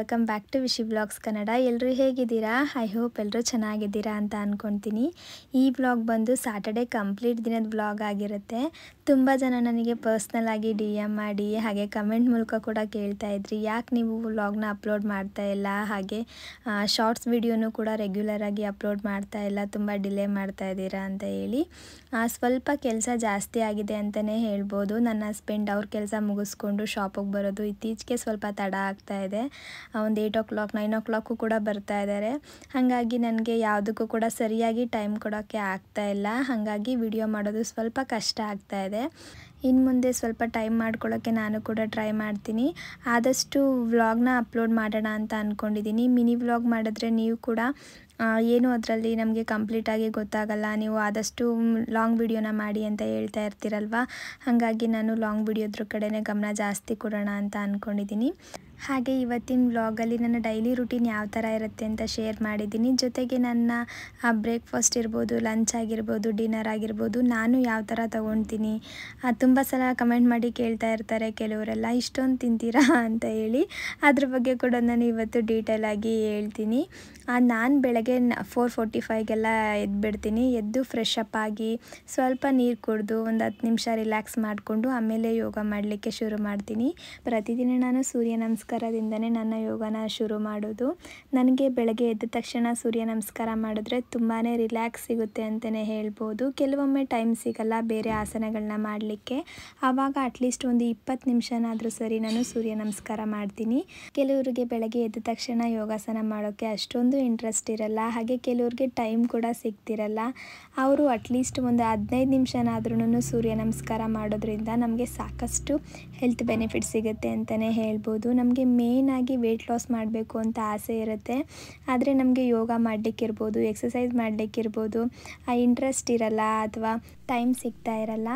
Welcome back to Vishi vlogs Kannada. ಎಲ್ಲರೂ ಹೇಗಿದ್ದೀರಾ? I hope ಎಲ್ಲರೂ ಚೆನ್ನಾಗಿದ್ದೀರಾ ಅಂತ ಅಂದ್ಕೊಳ್ತೀನಿ. ಈ ವ್ಲಾಗ್ ಬಂದು ಸ್ಯಾಟರ್ಡೆ ಕಂಪ್ಲೀಟ್ ದಿನದ ವ್ಲಾಗ್ ಆಗಿರುತ್ತೆ. ತುಂಬ ಜನ ನನಗೆ ಪರ್ಸ್ನಲ್ ಆಗಿ DM ಮಾಡಿ ಹಾಗೆ ಕಮೆಂಟ್ ಮೂಲಕ ಕೂಡ ಕೇಳ್ತಾ ಇದ್ರಿ, ಯಾಕೆ ನೀವು ವ್ಲಾಗ್ನ ಅಪ್ಲೋಡ್ ಮಾಡ್ತಾ ಇಲ್ಲ, ಹಾಗೆ ಶಾರ್ಟ್ಸ್ ವಿಡಿಯೋನು ಕೂಡ ರೆಗ್ಯುಲರ್ ಆಗಿ ಅಪ್ಲೋಡ್ ಮಾಡ್ತಾ ಇಲ್ಲ, ತುಂಬ ಡಿಲೇ ಮಾಡ್ತಾ ಇದ್ದೀರಾ ಅಂತ ಹೇಳಿ. ಸ್ವಲ್ಪ ಕೆಲಸ ಜಾಸ್ತಿ ಆಗಿದೆ ಅಂತಲೇ ಹೇಳ್ಬೋದು. ನನ್ನ ಹಸ್ಬೆಂಡ್ ಅವ್ರ ಕೆಲಸ ಮುಗಿಸ್ಕೊಂಡು ಶಾಪಿಗೆ ಬರೋದು ಇತ್ತೀಚೆಗೆ ಸ್ವಲ್ಪ ತಡ ಆಗ್ತಾ ಇದೆ. ಒಂದು 8 o'clock 9 o'clock ಕೂಡ ಬರ್ತಾ ಇದ್ದಾರೆ. ಹಾಗಾಗಿ ನನಗೆ ಯಾವುದಕ್ಕೂ ಕೂಡ ಸರಿಯಾಗಿ ಟೈಮ್ ಕೊಡೋಕ್ಕೆ ಆಗ್ತಾ ಇಲ್ಲ. ಹಾಗಾಗಿ ವಿಡಿಯೋ ಮಾಡೋದು ಸ್ವಲ್ಪ ಕಷ್ಟ ಆಗ್ತಾ ಇದೆ. ಇನ್ನು ಮುಂದೆ ಸ್ವಲ್ಪ ಟೈಮ್ ಮಾಡ್ಕೊಳ್ಳೋಕ್ಕೆ ನಾನು ಕೂಡ ಟ್ರೈ ಮಾಡ್ತೀನಿ. ಆದಷ್ಟು ವ್ಲಾಗ್ನ ಅಪ್ಲೋಡ್ ಮಾಡೋಣ ಅಂತ ಅಂದ್ಕೊಂಡಿದ್ದೀನಿ. ಮಿನಿ ವ್ಲಾಗ್ ಮಾಡಿದ್ರೆ ನೀವು ಕೂಡ ಏನು ಅದರಲ್ಲಿ ನಮಗೆ ಕಂಪ್ಲೀಟಾಗಿ ಗೊತ್ತಾಗಲ್ಲ, ನೀವು ಆದಷ್ಟು ಲಾಂಗ್ ವಿಡಿಯೋನ ಮಾಡಿ ಅಂತ ಹೇಳ್ತಾ ಇರ್ತೀರಲ್ವ. ಹಾಗಾಗಿ ನಾನು ಲಾಂಗ್ ವಿಡಿಯೋದ್ರ ಕಡೆನೇ ಗಮನ ಜಾಸ್ತಿ ಕೊಡೋಣ ಅಂತ ಅಂದ್ಕೊಂಡಿದ್ದೀನಿ. ಹಾಗೆ ಇವತ್ತಿನ ವ್ಲಾಗಲ್ಲಿ ನನ್ನ ಡೈಲಿ ರೂಟೀನ್ ಯಾವ ಥರ ಇರುತ್ತೆ ಅಂತ ಶೇರ್ ಮಾಡಿದ್ದೀನಿ. ಜೊತೆಗೆ ನನ್ನ ಬ್ರೇಕ್ಫಾಸ್ಟ್ ಇರ್ಬೋದು, ಲಂಚ್ ಆಗಿರ್ಬೋದು, ಡಿನ್ನರ್ ಆಗಿರ್ಬೋದು, ನಾನು ಯಾವ ಥರ ತೊಗೊಳ್ತೀನಿ. ತುಂಬ ಸಲ ಕಮೆಂಟ್ ಮಾಡಿ ಕೇಳ್ತಾ ಇರ್ತಾರೆ ಕೆಲವರೆಲ್ಲ, ಇಷ್ಟೊಂದು ತಿಂತೀರಾ ಅಂತ ಹೇಳಿ. ಅದ್ರ ಬಗ್ಗೆ ಕೂಡ ನಾನು ಇವತ್ತು ಡೀಟೇಲಾಗಿ ಹೇಳ್ತೀನಿ. ನಾನು ಬೆಳಗ್ಗೆ 4:45ಗೆಲ್ಲ ಎದ್ಬಿಡ್ತೀನಿ. ಎದ್ದು ಫ್ರೆಶ್ ಅಪ್ ಆಗಿ ಸ್ವಲ್ಪ ನೀರು ಕುಡಿದು ಒಂದು 10 ನಿಮಿಷ ರಿಲ್ಯಾಕ್ಸ್ ಮಾಡಿಕೊಂಡು ಆಮೇಲೆ ಯೋಗ ಮಾಡಲಿಕ್ಕೆ ಶುರು ಮಾಡ್ತೀನಿ. ಪ್ರತಿದಿನ ನಾನು ಸೂರ್ಯ ನಮಸ್ಕಾರದಿಂದನೇ ನನ್ನ ಯೋಗನ ಶುರು ಮಾಡೋದು. ನನಗೆ ಬೆಳಗ್ಗೆ ಎದ್ದ ತಕ್ಷಣ ಸೂರ್ಯ ನಮಸ್ಕಾರ ಮಾಡಿದ್ರೆ ತುಂಬಾ ರಿಲ್ಯಾಕ್ಸ್ ಸಿಗುತ್ತೆ ಅಂತಲೇ ಹೇಳ್ಬೋದು. ಕೆಲವೊಮ್ಮೆ ಟೈಮ್ ಸಿಗಲ್ಲ ಬೇರೆ ಆಸನಗಳನ್ನ ಮಾಡಲಿಕ್ಕೆ, ಆವಾಗ ಅಟ್ಲೀಸ್ಟ್ ಒಂದು 20 ನಿಮಿಷನಾದರೂ ಸರಿ ನಾನು ಸೂರ್ಯ ನಮಸ್ಕಾರ ಮಾಡ್ತೀನಿ. ಕೆಲವರಿಗೆ ಬೆಳಗ್ಗೆ ಎದ್ದ ತಕ್ಷಣ ಯೋಗಾಸನ ಮಾಡೋಕ್ಕೆ ಅಷ್ಟೊಂದು ಇಂಟ್ರೆಸ್ಟ್ ಇರಲ್ಲ, ಹಾಗೆ ಕೆಲವ್ರಿಗೆ ಟೈಮ್ ಕೂಡ ಸಿಗ್ತಿರಲ್ಲ. ಅವರು ಅಟ್ಲೀಸ್ಟ್ ಒಂದು 15 ನಿಮಿಷನಾದ್ರೂ ಸೂರ್ಯ ನಮಸ್ಕಾರ ಮಾಡೋದ್ರಿಂದ ನಮಗೆ ಸಾಕಷ್ಟು ಹೆಲ್ತ್ ಬೆನಿಫಿಟ್ ಸಿಗುತ್ತೆ ಅಂತಲೇ ಹೇಳ್ಬೋದು. ನಮಗೆ ಮೇಯ್ನಾಗಿ ವೆಯ್ಟ್ ಲಾಸ್ ಮಾಡಬೇಕು ಅಂತ ಆಸೆ ಇರುತ್ತೆ, ಆದರೆ ನಮಗೆ ಯೋಗ ಮಾಡಲಿಕ್ಕಿರ್ಬೋದು, ಎಕ್ಸಸೈಸ್ ಮಾಡಲಿಕ್ಕಿರ್ಬೋದು ಇಂಟ್ರೆಸ್ಟ್ ಇರಲ್ಲ ಅಥವಾ ಟೈಮ್ ಸಿಗ್ತಾ ಇರಲ್ಲ.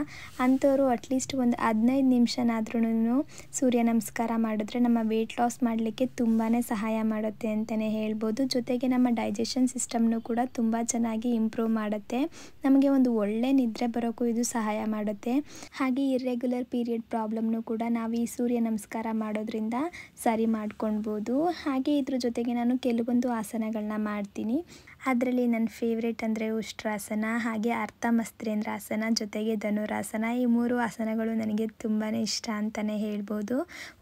ಅಂಥವರು ಅಟ್ಲೀಸ್ಟ್ ಒಂದು 15 ನಿಮಿಷನಾದ್ರೂ ಸೂರ್ಯ ನಮಸ್ಕಾರ ಮಾಡಿದ್ರೆ ನಮ್ಮ ವೆಯ್ಟ್ ಲಾಸ್ ಮಾಡಲಿಕ್ಕೆ ತುಂಬಾ ಸಹಾಯ ಮಾಡುತ್ತೆ ಅಂತಲೇ ಹೇಳ್ಬೋದು. ಜೊತೆಗೆ ನಮ್ಮ ಡೈಜೆಷನ್ ಸಿಸ್ಟಮ್ನು ಕೂಡ ತುಂಬ ಚೆನ್ನಾಗಿ ಇಂಪ್ರೂವ್ ಮಾಡುತ್ತೆ. ನಮಗೆ ಒಂದು ಒಳ್ಳೆ ನಿದ್ರೆ ಬರೋಕ್ಕೂ ಇದು ಸಹಾಯ ಮಾಡುತ್ತೆ. ಹಾಗೆ ಇರ್ರೆಗ್ಯುಲರ್ ಪೀರಿಯಡ್ ಪ್ರಾಬ್ಲಮ್ನು ಕೂಡ ನಾವು ಈ ಸೂರ್ಯ ನಮಸ್ಕಾರ ಮಾಡೋದ್ರಿಂದ ಸರಿ ಮಾಡ್ಕೊಳ್ಬೋದು. ಹಾಗೆ ಇದ್ರ ಜೊತೆಗೆ ನಾನು ಕೆಲವೊಂದು ಆಸನಗಳನ್ನ ಮಾಡ್ತೀನಿ. ಅದರಲ್ಲಿ ನನ್ನ ಫೇವ್ರೇಟ್ ಅಂದರೆ ಉಷ್ಟ್ರಾಸನ, ಹಾಗೆ ಅರ್ಧಮಸ್ತ್ರೇಂದ್ರಾಸನ, ಜೊತೆಗೆ ಧನುರಾಸನ. ಈ 3 ಆಸನಗಳು ನನಗೆ ತುಂಬಾ ಇಷ್ಟ ಅಂತಲೇ ಹೇಳ್ಬೋದು.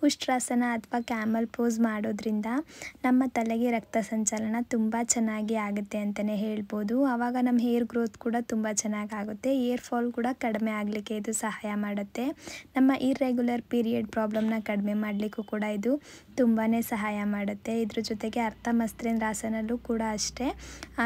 ಉಷ್ಟ್ರಾಸನ ಅಥವಾ ಕ್ಯಾಮಲ್ ಪೋಸ್ ಮಾಡೋದ್ರಿಂದ ನಮ್ಮ ತಲೆಗೆ ರಕ್ತ ಸಂಚಲನ ತುಂಬ ಚೆನ್ನಾಗಿ ಆಗುತ್ತೆ ಅಂತಲೇ ಹೇಳ್ಬೋದು. ಆವಾಗ ನಮ್ಮ ಹೇರ್ ಗ್ರೋತ್ ಕೂಡ ತುಂಬ ಚೆನ್ನಾಗಿ ಆಗುತ್ತೆ. ಏರ್ ಫಾಲ್ ಕೂಡ ಕಡಿಮೆ ಆಗಲಿಕ್ಕೆ ಇದು ಸಹಾಯ ಮಾಡುತ್ತೆ. ನಮ್ಮ ಇರ್ರೆಗ್ಯುಲರ್ ಪೀರಿಯಡ್ ಪ್ರಾಬ್ಲಮ್ನ ಕಡಿಮೆ ಮಾಡಲಿಕ್ಕೂ ಕೂಡ ಇದು ತುಂಬಾ ಸಹಾಯ ಮಾಡುತ್ತೆ. ಇದ್ರ ಜೊತೆಗೆ ಅರ್ಧಮಸ್ತ್ರೇಂದ್ರಾಸನಲ್ಲೂ ಕೂಡ ಅಷ್ಟೇ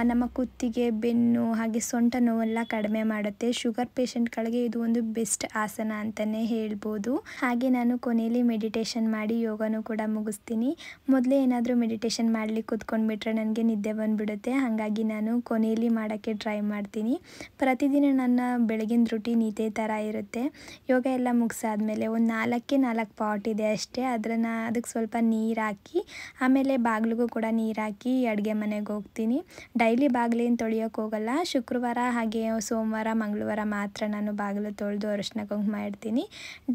ನಮ್ಮ ಕುತ್ತಿಗೆ, ಬೆನ್ನು ಹಾಗೆ ಸೊಂಟ ನೋವೆಲ್ಲ ಕಡಿಮೆ ಮಾಡುತ್ತೆ. ಶುಗರ್ ಪೇಷಂಟ್ಗಳಿಗೆ ಇದು ಒಂದು ಬೆಸ್ಟ್ ಆಸನ ಅಂತಲೇ ಹೇಳ್ಬೋದು. ಹಾಗೆ ನಾನು ಕೊನೆಯಲ್ಲಿ ಮೆಡಿಟೇಷನ್ ಮಾಡಿ ಯೋಗನೂ ಕೂಡ ಮುಗಿಸ್ತೀನಿ. ಮೊದಲೇ ಏನಾದರೂ ಮೆಡಿಟೇಷನ್ ಮಾಡಲಿಕ್ಕೆ ಕೂತ್ಕೊಂಡ್ಬಿಟ್ರೆ ನನಗೆ ನಿದ್ದೆ ಬಂದುಬಿಡುತ್ತೆ. ಹಾಗಾಗಿ ನಾನು ಕೊನೆಯಲ್ಲಿ ಮಾಡೋಕ್ಕೆ ಟ್ರೈ ಮಾಡ್ತೀನಿ. ಪ್ರತಿದಿನ ನನ್ನ ಬೆಳಗಿನ ರೂಟೀನ್ ಇದೇ ಥರ ಇರುತ್ತೆ. ಯೋಗ ಎಲ್ಲ ಮುಗಿಸಾದ್ಮೇಲೆ ಒಂದು 4 ಪಾಟ್ ಇದೆ ಅಷ್ಟೇ, ಅದಕ್ಕೆ ಸ್ವಲ್ಪ ನೀರು ಹಾಕಿ ಆಮೇಲೆ ಬಾಗಿಲಿಗೂ ಕೂಡ ನೀರು ಹಾಕಿ ಅಡುಗೆ ಮನೆಗೆ ಹೋಗ್ತೀನಿ. ಡೈಲಿ ಬಾಗಿಲೇನು ತೊಳೆಯೋಕ್ಕೆ ಹೋಗಲ್ಲ. ಶುಕ್ರವಾರ ಹಾಗೆ ಸೋಮವಾರ ಮಂಗಳವಾರ ಮಾತ್ರ ನಾನು ಬಾಗಿಲು ತೊಳೆದು ಅರಿಶಿನ ಕುಂಕುಮ ಇಡ್ತೀನಿ.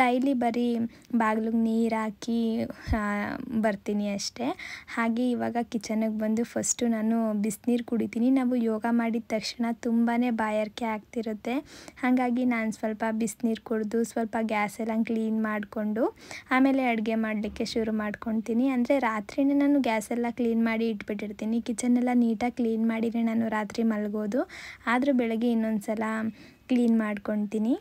ಡೈಲಿ ಬರೀ ಬಾಗಿಲಿಗೆ ನೀರು ಹಾಕಿ ಬರ್ತೀನಿ ಅಷ್ಟೇ. ಹಾಗೆ ಇವಾಗ ಕಿಚನಿಗೆ ಬಂದು ಫಸ್ಟು ನಾನು ಬಿಸಿನೀರು ಕುಡಿತೀನಿ. ನಾವು ಯೋಗ ಮಾಡಿದ ತಕ್ಷಣ ತುಂಬಾ ಬಾಯಾರಿಕೆ ಆಗ್ತಿರುತ್ತೆ. ಹಾಗಾಗಿ ನಾನು ಸ್ವಲ್ಪ ಬಿಸಿನೀರು ಕುಡಿದು ಸ್ವಲ್ಪ ಗ್ಯಾಸ್ ಎಲ್ಲ ಕ್ಲೀನ್ ಮಾಡಿಕೊಂಡು ಆಮೇಲೆ ಅಡುಗೆ ಮಾಡಲಿಕ್ಕೆ ಶುರು ಮಾಡ್ಕೊತೀನಿ. ಅಂದರೆ ರಾತ್ರಿನೇ ನಾನು ಗ್ಯಾಸ್ ಎಲ್ಲ ಕ್ಲೀನ್ ಮಾಡಿ ಇಟ್ಬಿಟ್ಟಿರ್ತೀನಿ. ಕಿಚನ್ನೆಲ್ಲ ನೀಟಾಗಿ ಕ್ಲೀನ್ ಮಾಡಿನೇ ನಾನು ರಾತ್ರಿ ಮಲಗೋದು, ಆದರೂ ಬೆಳಗ್ಗೆ ಇನ್ನೊಂದು ಸಲ ಕ್ಲೀನ್ ಮಾಡ್ಕೊತೀನಿ.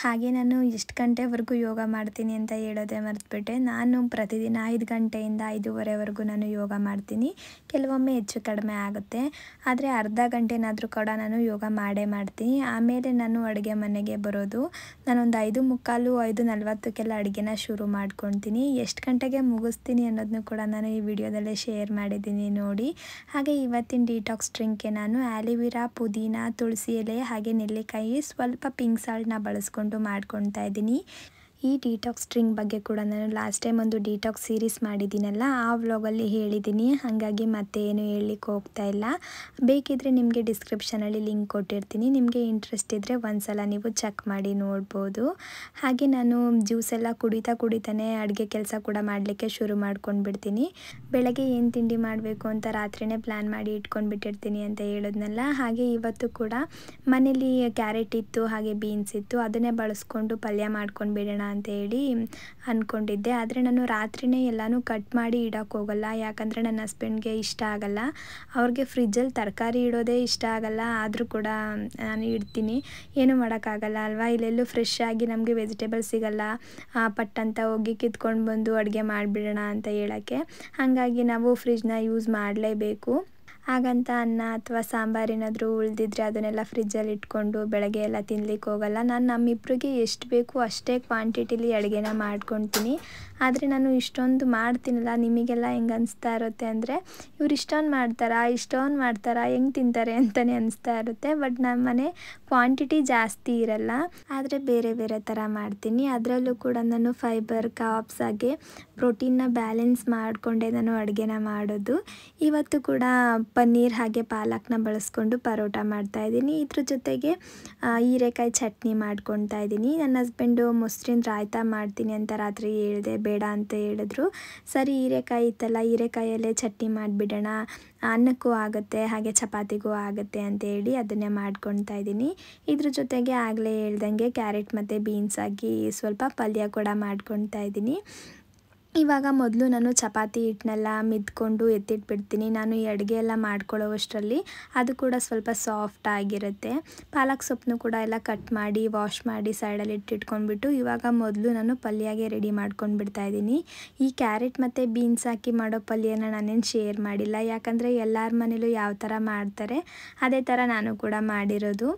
ಹಾಗೆ ನಾನು ಎಷ್ಟು ಗಂಟೆವರೆಗೂ ಯೋಗ ಮಾಡ್ತೀನಿ ಅಂತ ಹೇಳೋದೇ ಮರೆತುಬಿಟ್ಟೆ. ನಾನು ಪ್ರತಿದಿನ 5 ಗಂಟೆಯಿಂದ 5:30ವರೆಗೂ ನಾನು ಯೋಗ ಮಾಡ್ತೀನಿ. ಕೆಲವೊಮ್ಮೆ ಹೆಚ್ಚು ಕಡಿಮೆ ಆಗುತ್ತೆ, ಆದರೆ ಅರ್ಧ ಗಂಟೆನಾದರೂ ಕೂಡ ನಾನು ಯೋಗ ಮಾಡ್ತೀನಿ. ಆಮೇಲೆ ನಾನು ಅಡುಗೆ ಮನೆಗೆ ಬರೋದು. ನಾನೊಂದು 5:45 5:40ಕ್ಕೆಲ್ಲ ಅಡುಗೆನ ಶುರು ಮಾಡ್ಕೊತೀನಿ. ಎಷ್ಟು ಗಂಟೆಗೆ ಮುಗಿಸ್ತೀನಿ ಅನ್ನೋದನ್ನು ಕೂಡ ನಾನು ಈ ವಿಡಿಯೋದಲ್ಲೇ ಶೇರ್ ಮಾಡಿದ್ದೀನಿ ನೋಡಿ. ಹಾಗೆ ಇವತ್ತಿನ ಡಿಟಾಕ್ಸ್ ಡ್ರಿಂಕ್ಗೆ ನಾನು ಆಲಿವಿರಾ, ಪುದೀನ, ತುಳಸಿ ಎಲೆ ಹಾಗೆ ನೆಲ್ಲಿಕಾಯಿ, ಸ್ವಲ್ಪ ಪಿಂಕ್ ಸಾಲ್ಟ್ನ ಬಳಸ್ಕೊಂಡು ಮಾಡ್ಕೊತಾ ಇದ್ದೀನಿ. ಈ ಡಿಟಾಕ್ಸ್ ಡ್ರಿಂಕ್ ಬಗ್ಗೆ ಕೂಡ ನಾನು ಲಾಸ್ಟ್ ಟೈಮ್ ಒಂದು ಡಿಟಾಕ್ಸ್ ಸೀರೀಸ್ ಮಾಡಿದ್ದೀನಲ್ಲ, ಆ ವ್ಲಾಗಲ್ಲಿ ಹೇಳಿದ್ದೀನಿ. ಹಾಗಾಗಿ ಮತ್ತೆ ಏನು ಹೇಳಲಿಕ್ಕೆ ಹೋಗ್ತಾ ಇಲ್ಲ. ಬೇಕಿದ್ದರೆ ನಿಮಗೆ ಡಿಸ್ಕ್ರಿಪ್ಷನಲ್ಲಿ ಲಿಂಕ್ ಕೊಟ್ಟಿರ್ತೀನಿ. ನಿಮಗೆ ಇಂಟ್ರೆಸ್ಟ್ ಇದ್ದರೆ ಒಂದ್ಸಲ ನೀವು ಚೆಕ್ ಮಾಡಿ ನೋಡ್ಬೋದು. ಹಾಗೆ ನಾನು ಜ್ಯೂಸ್ ಎಲ್ಲ ಕುಡಿತಾನೆ ಅಡುಗೆ ಕೆಲಸ ಕೂಡ ಮಾಡಲಿಕ್ಕೆ ಶುರು ಮಾಡ್ಕೊಂಡು ಬಿಡ್ತೀನಿ. ಬೆಳಗ್ಗೆ ಏನು ತಿಂಡಿ ಮಾಡಬೇಕು ಅಂತ ರಾತ್ರಿನೇ ಪ್ಲ್ಯಾನ್ ಮಾಡಿ ಇಟ್ಕೊಂಡ್ಬಿಟ್ಟಿರ್ತೀನಿ ಅಂತ ಹೇಳಿದ್ನಲ್ಲ. ಹಾಗೆ ಇವತ್ತು ಕೂಡ ಮನೇಲಿ ಕ್ಯಾರೆಟ್ ಇತ್ತು, ಹಾಗೆ ಬೀನ್ಸ್ ಇತ್ತು. ಅದನ್ನೇ ಬಳಸ್ಕೊಂಡು ಪಲ್ಯ ಮಾಡ್ಕೊಂಡು ಬಿಡೋಣ ಅಂತ ಹೇಳಿ ಅಂದ್ಕೊಂಡಿದ್ದೆ. ಆದರೆ ನಾನು ರಾತ್ರಿನೇ ಎಲ್ಲನೂ ಕಟ್ ಮಾಡಿ ಇಡೋಕ್ಕೆ ಹೋಗಲ್ಲ. ಯಾಕಂದರೆ ನನ್ನ ಹಸ್ಬೆಂಡ್ಗೆ ಇಷ್ಟ ಆಗಲ್ಲ. ಅವ್ರಿಗೆ ಫ್ರಿಜ್ಜಲ್ಲಿ ತರಕಾರಿ ಇಡೋದೇ ಇಷ್ಟ ಆಗಲ್ಲ. ಆದರೂ ಕೂಡ ನಾನು ಇಡ್ತೀನಿ. ಏನೂ ಮಾಡೋಕ್ಕಾಗಲ್ಲ ಅಲ್ವಾ. ಇಲ್ಲೆಲ್ಲೂ ಫ್ರೆಶ್ ಆಗಿ ನಮಗೆ ವೆಜಿಟೇಬಲ್ ಸಿಗಲ್ಲ. ಪಟ್ ಅಂತ ಹೋಗಿ ಕಿತ್ಕೊಂಡು ಬಂದು ಅಡುಗೆ ಮಾಡಿಬಿಡೋಣ ಅಂತ ಹೇಳೋಕ್ಕೆ. ಹಾಗಾಗಿ ನಾವು ಫ್ರಿಜ್ನ ಯೂಸ್ ಮಾಡಲೇಬೇಕು. ಹಾಗಂತ ಅನ್ನ ಅಥವಾ ಸಾಂಬಾರು ಏನಾದರೂ ಉಳಿದಿದ್ರೆ ಅದನ್ನೆಲ್ಲ ಫ್ರಿಜ್ಜಲ್ಲಿ ಇಟ್ಕೊಂಡು ಬೆಳಗ್ಗೆ ಎಲ್ಲ ತಿನ್ಲಿಕ್ಕೆ ಹೋಗಲ್ಲ. ನಾನು ನಮ್ಮಿಬ್ಬರಿಗೆ ಎಷ್ಟು ಬೇಕು ಅಷ್ಟೇ ಕ್ವಾಂಟಿಟಿಲಿ ಅಡುಗೆನ ಮಾಡ್ಕೊತೀನಿ. ಆದರೆ ನಾನು ಇಷ್ಟೊಂದು ಮಾಡ್ತೀನಲ್ಲ, ನಿಮಗೆಲ್ಲ ಹೆಂಗೆ ಅನಿಸ್ತಾ ಇರುತ್ತೆ ಅಂದರೆ ಇವ್ರು ಇಷ್ಟೊಂದು ಮಾಡ್ತಾರಾ ಹೆಂಗೆ ತಿಂತಾರೆ ಅಂತಲೇ ಅನಿಸ್ತಾ ಇರುತ್ತೆ. ಬಟ್ ನಮ್ಮ ಮನೆ ಕ್ವಾಂಟಿಟಿ ಜಾಸ್ತಿ ಇರಲ್ಲ, ಆದರೆ ಬೇರೆ ಬೇರೆ ಥರ ಮಾಡ್ತೀನಿ. ಅದರಲ್ಲೂ ಕೂಡ ನಾನು ಫೈಬರ್, ಕಾರ್ಬ್ಸ್ ಹಾಗೆ ಪ್ರೋಟೀನ್ನ ಬ್ಯಾಲೆನ್ಸ್ ಮಾಡಿಕೊಂಡೇ ನಾನು ಅಡುಗೆನ ಮಾಡೋದು. ಇವತ್ತು ಕೂಡ ಪನ್ನೀರ್ ಹಾಗೆ ಪಾಲಕ್ನ ಬಳಸ್ಕೊಂಡು ಪರೋಟ ಮಾಡ್ತಾಯಿದ್ದೀನಿ. ಇದ್ರ ಜೊತೆಗೆ ಹೀರೆಕಾಯಿ ಚಟ್ನಿ ಮಾಡ್ಕೊತಾ ಇದ್ದೀನಿ. ನನ್ನ ಹಸ್ಬೆಂಡು ಮೊಸರಿನ ರಾಯ್ತ ಮಾಡ್ತೀನಿ ಅಂತ ರಾತ್ರಿ ಹೇಳಿದೆ, ಬೇಡ ಅಂತ ಹೇಳಿದ್ರು. ಸರಿ ಹೀರೆಕಾಯಿ ಇತ್ತಲ್ಲ, ಹೀರೆಕಾಯಲ್ಲೇ ಚಟ್ನಿ ಮಾಡಿಬಿಡೋಣ, ಅನ್ನಕ್ಕೂ ಆಗುತ್ತೆ ಹಾಗೆ ಚಪಾತಿಗೂ ಆಗುತ್ತೆ ಅಂತ ಹೇಳಿ ಅದನ್ನೇ ಮಾಡ್ಕೊತಾ ಇದ್ದೀನಿ. ಇದ್ರ ಜೊತೆಗೆ ಆಗಲೇ ಹೇಳ್ದಂಗೆ ಕ್ಯಾರೆಟ್ ಮತ್ತು ಬೀನ್ಸ್ ಹಾಕಿ ಸ್ವಲ್ಪ ಪಲ್ಯ ಕೂಡ ಮಾಡ್ಕೊತಾ ಇದ್ದೀನಿ. ಇವಾಗ ಮೊದಲು ನಾನು ಚಪಾತಿ ಹಿಟ್ಟನ್ನೆಲ್ಲ ಮಿದ್ಕೊಂಡು ಎತ್ತಿಟ್ಬಿಡ್ತೀನಿ. ನಾನು ಈ ಅಡುಗೆ ಎಲ್ಲ ಮಾಡ್ಕೊಳ್ಳೋವಷ್ಟರಲ್ಲಿ ಅದು ಕೂಡ ಸ್ವಲ್ಪ ಸಾಫ್ಟ್ ಆಗಿರುತ್ತೆ. ಪಾಲಕ್ ಸೊಪ್ಪನ್ನು ಕೂಡ ಎಲ್ಲ ಕಟ್ ಮಾಡಿ ವಾಶ್ ಮಾಡಿ ಸೈಡಲ್ಲಿ ಇಟ್ಟಿಟ್ಕೊಂಡ್ಬಿಟ್ಟು ಇವಾಗ ಮೊದಲು ನಾನು ಪಲ್ಯಗೆ ರೆಡಿ ಮಾಡ್ಕೊಂಡು ಬಿಡ್ತಾಯಿದ್ದೀನಿ. ಈ ಕ್ಯಾರೆಟ್ ಮತ್ತು ಬೀನ್ಸ್ ಹಾಕಿ ಮಾಡೋ ಪಲ್ಯನ ನಾನೇನು ಶೇರ್ ಮಾಡಿಲ್ಲ. ಯಾಕಂದರೆ ಎಲ್ಲರ ಮನೇಲೂ ಯಾವ ಥರ ಮಾಡ್ತಾರೆ ಅದೇ ಥರ ನಾನು ಕೂಡ ಮಾಡಿರೋದು.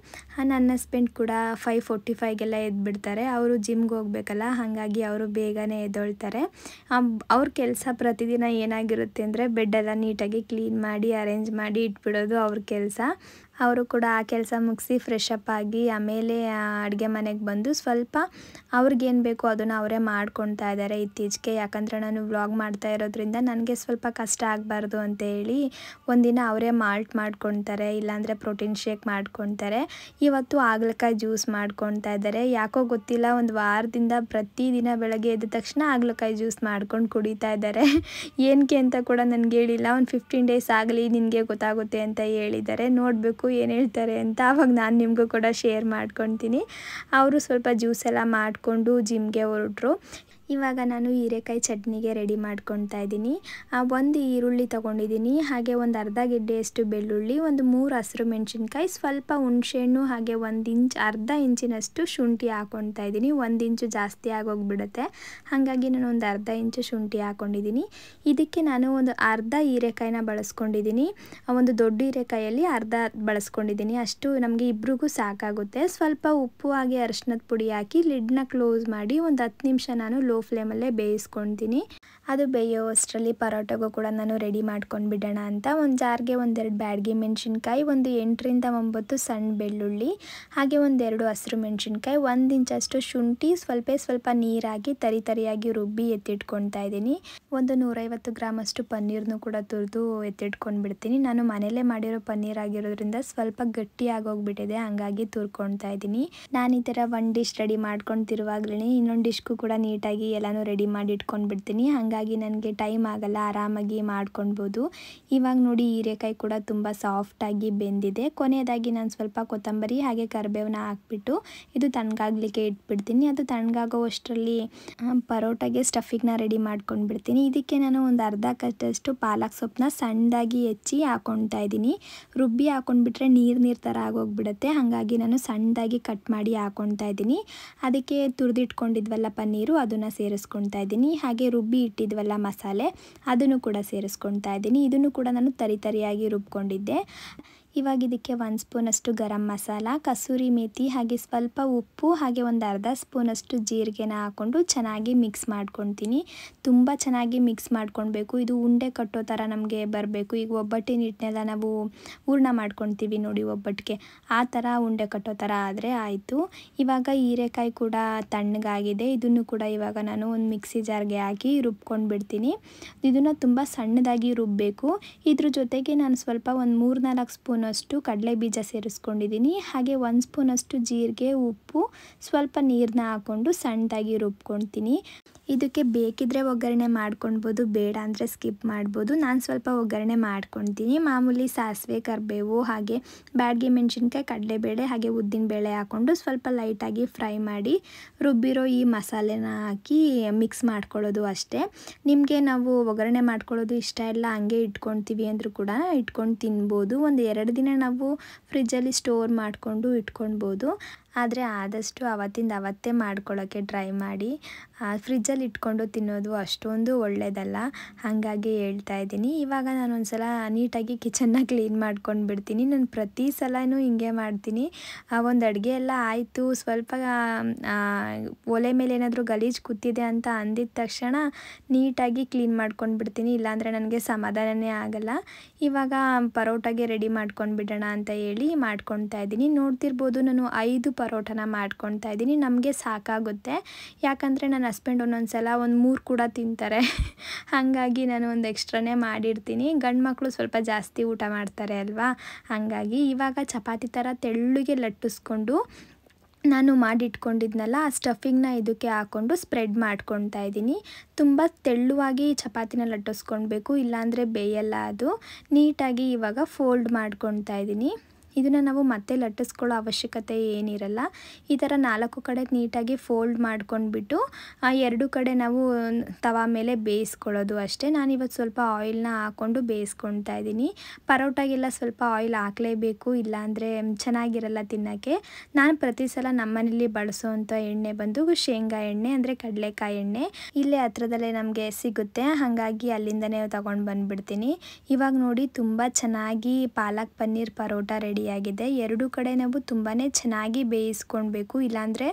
ನನ್ನ ಹಸ್ಬೆಂಡ್ ಕೂಡ 5:45ಗೆಲ್ಲ ಎದ್ಬಿಡ್ತಾರೆ. ಅವರು ಜಿಮ್ಗೆ ಹೋಗ್ಬೇಕಲ್ಲ, ಹಾಗಾಗಿ ಅವರು ಬೇಗನೆ ಎದ್ದೊಳ್ತಾರೆ. ಅವ್ರ ಕೆಲಸ ಪ್ರತಿದಿನ ಏನಾಗಿರುತ್ತೆ ಅಂದರೆ ಬೆಡ್ಡೆಲ್ಲ ನೀಟಾಗಿ ಕ್ಲೀನ್ ಮಾಡಿ ಅರೇಂಜ್ ಮಾಡಿ ಇಟ್ಬಿಡೋದು ಅವ್ರ ಕೆಲಸ. ಅವರು ಕೂಡ ಆ ಕೆಲಸ ಮುಗಿಸಿ ಫ್ರೆಶ್ ಅಪ್ ಆಗಿ ಆಮೇಲೆ ಅಡುಗೆ ಮನೆಗೆ ಬಂದು ಸ್ವಲ್ಪ ಅವ್ರಿಗೇನು ಬೇಕೋ ಅದನ್ನು ಅವರೇ ಮಾಡ್ಕೊತಾ ಇದ್ದಾರೆ ಇತ್ತೀಚೆಗೆ. ಯಾಕಂದರೆ ನಾನು ವ್ಲಾಗ್ ಮಾಡ್ತಾ ಇರೋದ್ರಿಂದ ನನಗೆ ಸ್ವಲ್ಪ ಕಷ್ಟ ಆಗಬಾರ್ದು ಅಂತ ಹೇಳಿ ಒಂದಿನ ಅವರೇ ಮಾಲ್ಟ್ ಮಾಡ್ಕೊತಾರೆ, ಇಲ್ಲಾಂದರೆ ಪ್ರೋಟೀನ್ ಶೇಕ್ ಮಾಡ್ಕೊತಾರೆ. ಇವತ್ತು ಹಾಗಲಕಾಯಿ ಜ್ಯೂಸ್ ಮಾಡ್ಕೊತಾ ಇದ್ದಾರೆ. ಯಾಕೋ ಗೊತ್ತಿಲ್ಲ, ಒಂದು ವಾರದಿಂದ ಪ್ರತಿದಿನ ಬೆಳಗ್ಗೆ ಎದ್ದ ತಕ್ಷಣ ಹಾಗಲಕಾಯಿ ಜ್ಯೂಸ್ ಮಾಡ್ಕೊಂಡು ಕುಡಿತಾ ಇದ್ದಾರೆ. ಏನಕ್ಕೆ ಅಂತ ಕೂಡ ನನಗೆ ಹೇಳಿಲ್ಲ. ಒಂದು 15 ಡೇಸ್ ಆಗಲಿ ನಿನಗೆ ಗೊತ್ತಾಗುತ್ತೆ ಅಂತ ಹೇಳಿದ್ದಾರೆ. ನೋಡಬೇಕು ಏನು ಹೇಳ್ತಾರೆ ಅಂತ. ಆವಾಗ ನಾನು ನಿಮಗೂ ಕೂಡ ಶೇರ್ ಮಾಡ್ಕೊತೀನಿ. ಅವರು ಸ್ವಲ್ಪ ಜ್ಯೂಸ್ ಎಲ್ಲ ಮಾಡಿಕೊಂಡು ಜಿಮ್ಗೆ ಹೊರಟರು. ಇವಾಗ ನಾನು ಹೀರೆಕಾಯಿ ಚಟ್ನಿಗೆ ರೆಡಿ ಮಾಡ್ಕೊತಾ ಇದ್ದೀನಿ. ಒಂದು ಈರುಳ್ಳಿ ತೊಗೊಂಡಿದ್ದೀನಿ, ಹಾಗೆ ಒಂದು ಅರ್ಧ ಗೆಡ್ಡೆಯಷ್ಟು ಬೆಳ್ಳುಳ್ಳಿ, ಒಂದು 3 ಹಸಿರು ಮೆಣಸಿನ್ಕಾಯಿ, ಸ್ವಲ್ಪ ಹುಣಸೆಹಣ್ಣು, ಹಾಗೆ ಅರ್ಧ ಇಂಚಿನಷ್ಟು ಶುಂಠಿ ಹಾಕ್ಕೊತಾ ಇದ್ದೀನಿ. 1 ಇಂಚು ಜಾಸ್ತಿ ಆಗೋಗ್ಬಿಡುತ್ತೆ, ಹಾಗಾಗಿ ನಾನು ಒಂದು ಅರ್ಧ ಇಂಚು ಶುಂಠಿ ಹಾಕ್ಕೊಂಡಿದ್ದೀನಿ. ಇದಕ್ಕೆ ನಾನು ಒಂದು ಅರ್ಧ ಹೀರೆಕಾಯಿನ ಬಳಸ್ಕೊಂಡಿದ್ದೀನಿ. ಒಂದು ದೊಡ್ಡ ಹೀರೆಕಾಯಲ್ಲಿ ಅರ್ಧ ಬಳಸ್ಕೊಂಡಿದ್ದೀನಿ. ಅಷ್ಟು ನಮಗೆ ಇಬ್ರಿಗೂ ಸಾಕಾಗುತ್ತೆ. ಸ್ವಲ್ಪ ಉಪ್ಪು ಹಾಗೆ ಅರಿಶಿನದ ಪುಡಿ ಹಾಕಿ ಲಿಡ್ನ ಕ್ಲೋಸ್ ಮಾಡಿ ಒಂದು 10 ನಿಮಿಷ ನಾನು ಲೋ ಫ್ಲೇಮಲ್ಲೇ ಬೇಯಿಸ್ಕೊತೀನಿ. ಅದು ಬೇಯೋ ಅಷ್ಟರಲ್ಲಿ ಪರೋಟಗೂ ಕೂಡ ನಾನು ರೆಡಿ ಮಾಡ್ಕೊಂಡು ಬಿಡೋಣ ಅಂತ ಒಂದು ಜಾರ್ಗೆ 1-2 ಬ್ಯಾಡಗಿ ಮೆಣಸಿನ್ಕಾಯಿ, ಒಂದು 8ರಿಂದ 9 ಸಣ್ಣ ಬೆಳ್ಳುಳ್ಳಿ, ಹಾಗೆ 1-2 ಹಸಿರು ಮೆಣಸಿನ್ಕಾಯಿ, 1 ಇಂಚಷ್ಟು ಶುಂಠಿ, ಸ್ವಲ್ಪ ನೀರಾಗಿ ತರಿಯಾಗಿ ರುಬ್ಬಿ ಎತ್ತಿಟ್ಕೊತಾ ಇದ್ದೀನಿ. ಒಂದು 150 ಗ್ರಾಮಷ್ಟು ಪನ್ನೀರ್ನು ಕೂಡ ತುರಿದು ಎತ್ತಿಟ್ಕೊಂಡು ಬಿಡ್ತೀನಿ. ನಾನು ಮನೇಲೇ ಮಾಡಿರೋ ಪನ್ನೀರ್ ಆಗಿರೋದ್ರಿಂದ ಸ್ವಲ್ಪ ಗಟ್ಟಿ ಆಗೋಗ್ಬಿಟ್ಟಿದೆ, ಹಂಗಾಗಿ ತುರ್ಕೊತಾ ಇದ್ದೀನಿ. ನಾನು ಈ ಥರ ಒಂದು ಡಿಶ್ ರೆಡಿ ಮಾಡ್ಕೊತಿರುವಾಗಲೇ ಇನ್ನೊಂದು ಡಿಶ್ಗೂ ಕೂಡ ನೀಟಾಗಿ ಎಲ್ಲನೂ ರೆಡಿ ಮಾಡಿ ಇಟ್ಕೊಂಡು ಬಿಡ್ತೀನಿ. ಹಾಗಾಗಿ ನನಗೆ ಟೈಮ್ ಆಗಲ್ಲ, ಆರಾಮಾಗಿ ಮಾಡ್ಕೊಳ್ಬೋದು. ಇವಾಗ ನೋಡಿ ಹೀರೆಕಾಯಿ ಕೂಡ ತುಂಬ ಸಾಫ್ಟಾಗಿ ಬೆಂದಿದೆ. ಕೊನೆಯದಾಗಿ ನಾನು ಸ್ವಲ್ಪ ಕೊತ್ತಂಬರಿ ಹಾಗೆ ಕರಿಬೇವನ್ನ ಹಾಕ್ಬಿಟ್ಟು ಇದು ತಣ್ಣಗಾಗಲಿಕ್ಕೆ ಇಟ್ಬಿಡ್ತೀನಿ. ಅದು ತಣ್ಣಗಾಗೋ ಅಷ್ಟರಲ್ಲಿ ಪರೋಟಾಗೆ ಸ್ಟಫಿಂಗ್ನ ರೆಡಿ ಮಾಡ್ಕೊಂಡು ಬಿಡ್ತೀನಿ. ಇದಕ್ಕೆ ನಾನು ಒಂದು ಅರ್ಧ ಕಟ್ಟಷ್ಟು ಪಾಲಕ್ ಸೊಪ್ಪನ್ನ ಸಣ್ಣದಾಗಿ ಹೆಚ್ಚಿ ಹಾಕ್ಕೊತಾ ಇದ್ದೀನಿ. ರುಬ್ಬಿ ಹಾಕ್ಕೊಂಡ್ಬಿಟ್ರೆ ನೀರು ಥರ ಆಗೋಗ್ಬಿಡುತ್ತೆ, ಹಾಗಾಗಿ ನಾನು ಸಣ್ಣದಾಗಿ ಕಟ್ ಮಾಡಿ ಹಾಕ್ಕೊತಾ ಇದ್ದೀನಿ. ಅದಕ್ಕೆ ತುರಿದಿಟ್ಕೊಂಡಿದ್ವಲ್ಲ ಪನ್ನೀರು, ಅದನ್ನು ಸೇರಿಸ್ಕೊತಾ ಇದ್ದೀನಿ. ಹಾಗೆ ರುಬ್ಬಿ ಇಟ್ಟಿದ್ವಲ್ಲ ಮಸಾಲೆ, ಅದನ್ನು ಕೂಡ ಸೇರಿಸ್ಕೊತಾ ಇದ್ದೀನಿ. ಇದನ್ನು ಕೂಡ ನಾನು ತರಿಯಾಗಿ ರುಬ್ಕೊಂಡಿದ್ದೆ. ಇವಾಗ ಇದಕ್ಕೆ 1 ಸ್ಪೂನಷ್ಟು ಗರಂ ಮಸಾಲ, ಕಸೂರಿ ಮೇಥಿ ಹಾಗೆ ಸ್ವಲ್ಪ ಉಪ್ಪು ಹಾಗೆ ಒಂದು ಅರ್ಧ ಸ್ಪೂನಷ್ಟು ಜೀರಿಗೆನ ಹಾಕ್ಕೊಂಡು ಚೆನ್ನಾಗಿ ಮಿಕ್ಸ್ ಮಾಡ್ಕೊತೀನಿ. ತುಂಬ ಚೆನ್ನಾಗಿ ಮಿಕ್ಸ್ ಮಾಡ್ಕೊಳ್ಬೇಕು. ಇದು ಉಂಡೆ ಕಟ್ಟೋ ಥರ ನಮಗೆ ಬರಬೇಕು. ಈಗ ಒಬ್ಬಟ್ಟಿನ ಹಿಟ್ಟನ್ನೆಲ್ಲ ನಾವು ಹೂರ್ಣ ಮಾಡ್ಕೊತೀವಿ ನೋಡಿ ಒಬ್ಬಟ್ಟಿಗೆ, ಆ ಥರ ಉಂಡೆ ಕಟ್ಟೋ ಥರ ಆದರೆ ಆಯಿತು. ಇವಾಗ ಹೀರೆಕಾಯಿ ಕೂಡ ತಣ್ಣಗಾಗಿದೆ. ಇದನ್ನು ಕೂಡ ಇವಾಗ ನಾನು ಒಂದು ಮಿಕ್ಸಿ ಜಾರ್ಗೆ ಹಾಕಿ ರುಬ್ಕೊಂಡು ಬಿಡ್ತೀನಿ. ಇದನ್ನು ತುಂಬ ಸಣ್ಣದಾಗಿ ರುಬ್ಬಬೇಕು. ಇದ್ರ ಜೊತೆಗೆ ನಾನು ಸ್ವಲ್ಪ ಒಂದು 3-4 ಸ್ಪೂನಷ್ಟು ಕಡಲೆ ಬೀಜ ಸೇರಿಸ್ಕೊಂಡಿದ್ದೀನಿ. ಹಾಗೆ 1 ಸ್ಪೂನಷ್ಟು ಜೀರಿಗೆ, ಉಪ್ಪು, ಸ್ವಲ್ಪ ನೀರನ್ನ ಹಾಕ್ಕೊಂಡು ಸಣ್ಣದಾಗಿ ರುಬ್ಕೊಳ್ತೀನಿ. ಇದಕ್ಕೆ ಬೇಕಿದ್ದರೆ ಒಗ್ಗರಣೆ ಮಾಡ್ಕೊಳ್ಬೋದು, ಬೇಡ ಅಂದರೆ ಸ್ಕಿಪ್ ಮಾಡ್ಬೋದು. ನಾನು ಸ್ವಲ್ಪ ಒಗ್ಗರಣೆ ಮಾಡ್ಕೊಳ್ತೀನಿ. ಮಾಮೂಲಿ ಸಾಸಿವೆ, ಕರಿಬೇವು ಹಾಗೆ ಬ್ಯಾಡಗಿ ಮೆಣಸಿನ್ಕಾಯಿ, ಕಡಲೆಬೇಳೆ ಹಾಗೆ ಉದ್ದಿನಬೇಳೆ ಹಾಕ್ಕೊಂಡು ಸ್ವಲ್ಪ ಲೈಟಾಗಿ ಫ್ರೈ ಮಾಡಿ ರುಬ್ಬಿರೋ ಈ ಮಸಾಲೆನ ಹಾಕಿ ಮಿಕ್ಸ್ ಮಾಡ್ಕೊಳ್ಳೋದು ಅಷ್ಟೇ. ನಿಮಗೆ ನಾವು ಒಗ್ಗರಣೆ ಮಾಡ್ಕೊಳ್ಳೋದು ಇಷ್ಟ ಇಲ್ಲ ಹಂಗೆ ಇಟ್ಕೊಳ್ತೀವಿ ಅಂದರೂ ಕೂಡ ಇಟ್ಕೊಂಡು ತಿನ್ಬೋದು. ಒಂದು 2 ದಿನ ನಾವು ಫ್ರಿಜ್ಜಲ್ಲಿ ಸ್ಟೋರ್ ಮಾಡಿಕೊಂಡು ಇಟ್ಕೊಳ್ಬೋದು. ಆದರೆ ಆದಷ್ಟು ಅವತ್ತಿಂದ ಅವತ್ತೇ ಮಾಡ್ಕೊಳ್ಳೋಕ್ಕೆ ಟ್ರೈ ಮಾಡಿ. ಫ್ರಿಜ್ಜಲ್ಲಿ ಇಟ್ಕೊಂಡು ತಿನ್ನೋದು ಅಷ್ಟೊಂದು ಒಳ್ಳೆಯದಲ್ಲ, ಹಾಗಾಗಿ ಹೇಳ್ತಾ ಇದ್ದೀನಿ. ಇವಾಗ ನಾನು ಒಂದು ಸಲ ನೀಟಾಗಿ ಕಿಚನ್ನ ಕ್ಲೀನ್ ಮಾಡ್ಕೊಂಡು ಬಿಡ್ತೀನಿ. ನಾನು ಪ್ರತಿ ಸಲವೂ ಹಿಂಗೆ ಮಾಡ್ತೀನಿ. ಒಂದು ಅಡುಗೆ ಎಲ್ಲ ಆಯಿತು, ಸ್ವಲ್ಪ ಒಲೆ ಮೇಲೆ ಏನಾದರೂ ಗಲೀಜು ಕೂತಿದೆ ಅಂತ ಅಂದಿದ ತಕ್ಷಣ ನೀಟಾಗಿ ಕ್ಲೀನ್ ಮಾಡ್ಕೊಂಡು ಬಿಡ್ತೀನಿ, ಇಲ್ಲಾಂದರೆ ನನಗೆ ಸಮಾಧಾನನೇ ಆಗಲ್ಲ. ಇವಾಗ ಪರೋಟಾಗೆ ರೆಡಿ ಮಾಡ್ಕೊಂಡು ಬಿಡೋಣ ಅಂತ ಹೇಳಿ ಮಾಡ್ಕೊತಾ ಇದ್ದೀನಿ. ನೋಡ್ತಿರ್ಬೋದು ನಾನು 5 ಪರೋಟನ ಮಾಡ್ಕೊತಾ ಇದ್ದೀನಿ. ನಮಗೆ ಸಾಕಾಗುತ್ತೆ, ಯಾಕಂದರೆ ನನ್ನ ಹಸ್ಬೆಂಡ್ ಒಂದೊಂದು ಸಲ ಒಂದು 3 ಕೂಡ ತಿಂತಾರೆ. ಹಾಗಾಗಿ ನಾನು ಒಂದು ಎಕ್ಸ್ಟ್ರಾನೇ ಮಾಡಿರ್ತೀನಿ. ಗಂಡು ಮಕ್ಕಳು ಸ್ವಲ್ಪ ಜಾಸ್ತಿ ಊಟ ಮಾಡ್ತಾರೆ ಅಲ್ವಾ, ಹಾಗಾಗಿ ಇವಾಗ ಚಪಾತಿ ಥರ ತೆಳ್ಳಗೆ ಲಟ್ಟಿಸ್ಕೊಂಡು ನಾನು ಮಾಡಿಟ್ಕೊಂಡಿದ್ನಲ್ಲ ಆ ಸ್ಟಫಿಂಗ್ನ ಇದಕ್ಕೆ ಹಾಕ್ಕೊಂಡು ಸ್ಪ್ರೆಡ್ ಮಾಡ್ಕೊತಾ ಇದ್ದೀನಿ. ತುಂಬ ತೆಳ್ಳುವಾಗಿ ಚಪಾತಿನ ಲಟ್ಟಿಸ್ಕೊಳ್ಬೇಕು, ಇಲ್ಲಾಂದರೆ ಬೇಯಲ್ಲ ಅದು. ನೀಟಾಗಿ ಇವಾಗ ಫೋಲ್ಡ್ ಮಾಡ್ಕೊತಾ ಇದ್ದೀನಿ. ಇದನ್ನು ನಾವು ಮತ್ತೆ ಲಟ್ಟಿಸ್ಕೊಳ್ಳೋ ಅವಶ್ಯಕತೆ ಏನಿರಲ್ಲ. ಈ ಥರ 4 ಕಡೆ ನೀಟಾಗಿ ಫೋಲ್ಡ್ ಮಾಡ್ಕೊಂಡ್ಬಿಟ್ಟು 2 ಕಡೆ ನಾವು ತವಾ ಮೇಲೆ ಬೇಯಿಸ್ಕೊಳ್ಳೋದು ಅಷ್ಟೇ. ನಾನಿವತ್ತು ಸ್ವಲ್ಪ ಆಯಿಲ್ನ ಹಾಕ್ಕೊಂಡು ಬೇಯಿಸ್ಕೊತಾ ಇದ್ದೀನಿ. ಪರೋಟಾಗೆಲ್ಲ ಸ್ವಲ್ಪ ಆಯಿಲ್ ಹಾಕಲೇಬೇಕು, ಇಲ್ಲಾಂದರೆ ಚೆನ್ನಾಗಿರಲ್ಲ ತಿನ್ನೋಕ್ಕೆ. ನಾನು ಪ್ರತಿ ಸಲ ನಮ್ಮನೇಲಿ ಬಳಸೋವಂಥ ಎಣ್ಣೆ ಬಂದು ಶೇಂಗಾ ಎಣ್ಣೆ, ಅಂದರೆ ಕಡಲೆಕಾಯಿ ಎಣ್ಣೆ. ಇಲ್ಲೇ ಹತ್ರದಲ್ಲೇ ನಮಗೆ ಸಿಗುತ್ತೆ, ಹಾಗಾಗಿ ಅಲ್ಲಿಂದನೇ ತೊಗೊಂಡು ಬಂದುಬಿಡ್ತೀನಿ. ಇವಾಗ ನೋಡಿ ತುಂಬ ಚೆನ್ನಾಗಿ ಪಾಲಕ್ ಪನ್ನೀರ್ ಪರೋಟ ರೆಡಿಯಾಗಿದೆ. 2 ಕಡೆ ನಾವು ತುಂಬಾ ಚೆನ್ನಾಗಿ ಬೇಯಿಸ್ಕೊಳ್ಬೇಕು, ಇಲ್ಲಾಂದರೆ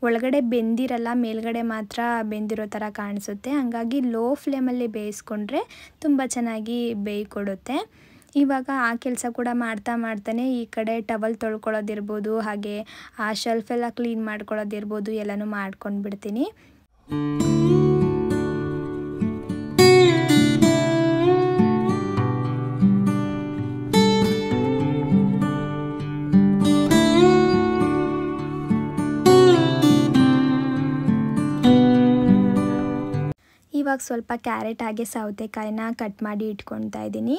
ಒಳಗಡೆ ಬೆಂದಿರಲ್ಲ, ಮೇಲ್ಗಡೆ ಮಾತ್ರ ಬೆಂದಿರೋ ಥರ ಕಾಣಿಸುತ್ತೆ. ಹಾಗಾಗಿ ಲೋ ಫ್ಲೇಮಲ್ಲಿ ಬೇಯಿಸ್ಕೊಂಡ್ರೆ ತುಂಬ ಚೆನ್ನಾಗಿ ಬೇಯ್ಕೊಡುತ್ತೆ. ಇವಾಗ ಆ ಕೆಲಸ ಕೂಡ ಮಾಡ್ತಾನೆ ಈ ಕಡೆ ಟವಲ್ ತೊಳ್ಕೊಳ್ಳೋದಿರ್ಬೋದು, ಹಾಗೆ ಆ ಶೆಲ್ಫೆಲ್ಲ ಕ್ಲೀನ್ ಮಾಡ್ಕೊಳ್ಳೋದಿರ್ಬೋದು, ಎಲ್ಲನೂ ಮಾಡ್ಕೊಂಡು ಬಿಡ್ತೀನಿ. ಇವಾಗ ಸ್ವಲ್ಪ ಕ್ಯಾರೆಟ್ ಹಾಗೆ ಸೌತೆಕಾಯಿನ ಕಟ್ ಮಾಡಿ ಇಟ್ಕೊತಾ ಇದ್ದೀನಿ.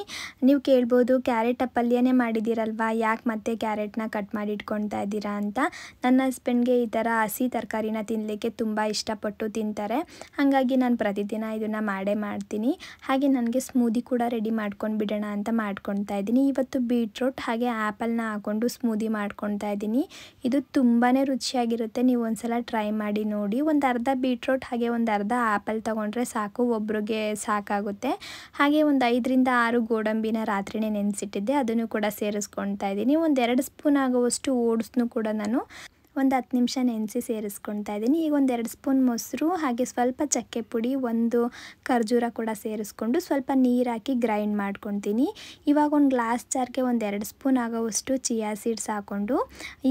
ನೀವು ಕೇಳ್ಬೋದು, ಕ್ಯಾರೆಟ್ ಪಲ್ಯನೇ ಮಾಡಿದ್ದೀರಲ್ವಾ, ಯಾಕೆ ಮತ್ತೆ ಕ್ಯಾರೆಟ್ನ ಕಟ್ ಮಾಡಿ ಇಟ್ಕೊತಾ ಇದ್ದೀರಾ ಅಂತ. ನನ್ನ ಹಸ್ಬೆಂಡ್ಗೆ ಈ ಥರ ಹಸಿ ತರಕಾರಿನ ತಿನ್ನಲಿಕ್ಕೆ ತುಂಬ ಇಷ್ಟಪಟ್ಟು ತಿಂತಾರೆ, ಹಾಗಾಗಿ ನಾನು ಪ್ರತಿದಿನ ಇದನ್ನು ಮಾಡೇ ಮಾಡ್ತೀನಿ. ಹಾಗೆ ನನಗೆ ಸ್ಮೂದಿ ಕೂಡ ರೆಡಿ ಮಾಡ್ಕೊಂಡು ಬಿಡೋಣ ಅಂತ ಮಾಡ್ಕೊತಾ ಇದ್ದೀನಿ. ಇವತ್ತು ಬೀಟ್ರೂಟ್ ಹಾಗೆ ಆ್ಯಪಲ್ನ ಹಾಕ್ಕೊಂಡು ಸ್ಮೂದಿ ಮಾಡ್ಕೊತಾ ಇದ್ದೀನಿ. ಇದು ತುಂಬಾ ರುಚಿಯಾಗಿರುತ್ತೆ, ನೀವು ಒಂದ್ಸಲ ಟ್ರೈ ಮಾಡಿ ನೋಡಿ. ಒಂದು ಅರ್ಧ ಬೀಟ್ರೂಟ್ ಹಾಗೆ ಒಂದು ಅರ್ಧ ಆ್ಯಪಲ್ ತೊಗೊಂಡ್ರೆ ಸಾಕು, ಒಬ್ರಿಗೆ ಸಾಕಾಗುತ್ತೆ. ಹಾಗೆ ಒಂದು 5-6 ಗೋಡಂಬಿನ ರಾತ್ರಿನೇ ನೆನೆಸಿಟ್ಟಿದ್ದೆ, ಅದನ್ನು ಕೂಡ ಸೇರಿಸ್ಕೊತಾ ಇದ್ದೀನಿ. ಒಂದು 2 ಸ್ಪೂನ್ ಆಗುವಷ್ಟು ಓಟ್ಸ್ನು ಕೂಡ ನಾನು ಒಂದು 10 ನಿಮಿಷ ನೆನೆಸಿ ಸೇರಿಸ್ಕೊತಾ ಇದ್ದೀನಿ. ಈಗ ಒಂದು 2 ಸ್ಪೂನ್ ಮೊಸರು ಹಾಗೆ ಸ್ವಲ್ಪ ಚಕ್ಕೆ ಪುಡಿ, ಒಂದು ಖರ್ಜೂರ ಕೂಡ ಸೇರಿಸ್ಕೊಂಡು ಸ್ವಲ್ಪ ನೀರು ಹಾಕಿ ಗ್ರೈಂಡ್ ಮಾಡ್ಕೊತೀನಿ. ಇವಾಗ ಒಂದು ಗ್ಲಾಸ್ ಜಾರ್ಗೆ ಒಂದು 2 ಸ್ಪೂನ್ ಆಗೋವಷ್ಟು ಚಿಯಾ ಸೀಡ್ಸ್ ಹಾಕ್ಕೊಂಡು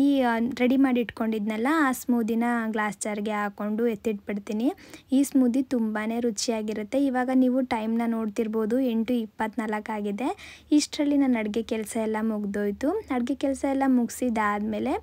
ಈ ರೆಡಿ ಮಾಡಿ ಇಟ್ಕೊಂಡಿದ್ನಲ್ಲ ಆ ಸ್ಮೂದಿನ ಗ್ಲಾಸ್ ಜಾರ್ಗೆ ಹಾಕ್ಕೊಂಡು ಎತ್ತಿಟ್ಬಿಡ್ತೀನಿ. ಈ ಸ್ಮೂದಿ ತುಂಬಾ ರುಚಿಯಾಗಿರುತ್ತೆ. ಇವಾಗ ನೀವು ಟೈಮ್ನ ನೋಡ್ತಿರ್ಬೋದು, 8:24 ಆಗಿದೆ. ಇಷ್ಟರಲ್ಲಿ ನನ್ನ ಅಡುಗೆ ಕೆಲಸ ಎಲ್ಲ ಮುಗ್ದೋಯ್ತು. ಅಡುಗೆ ಕೆಲಸ ಎಲ್ಲ ಮುಗಿಸಿದಾದ್ಮೇಲೆ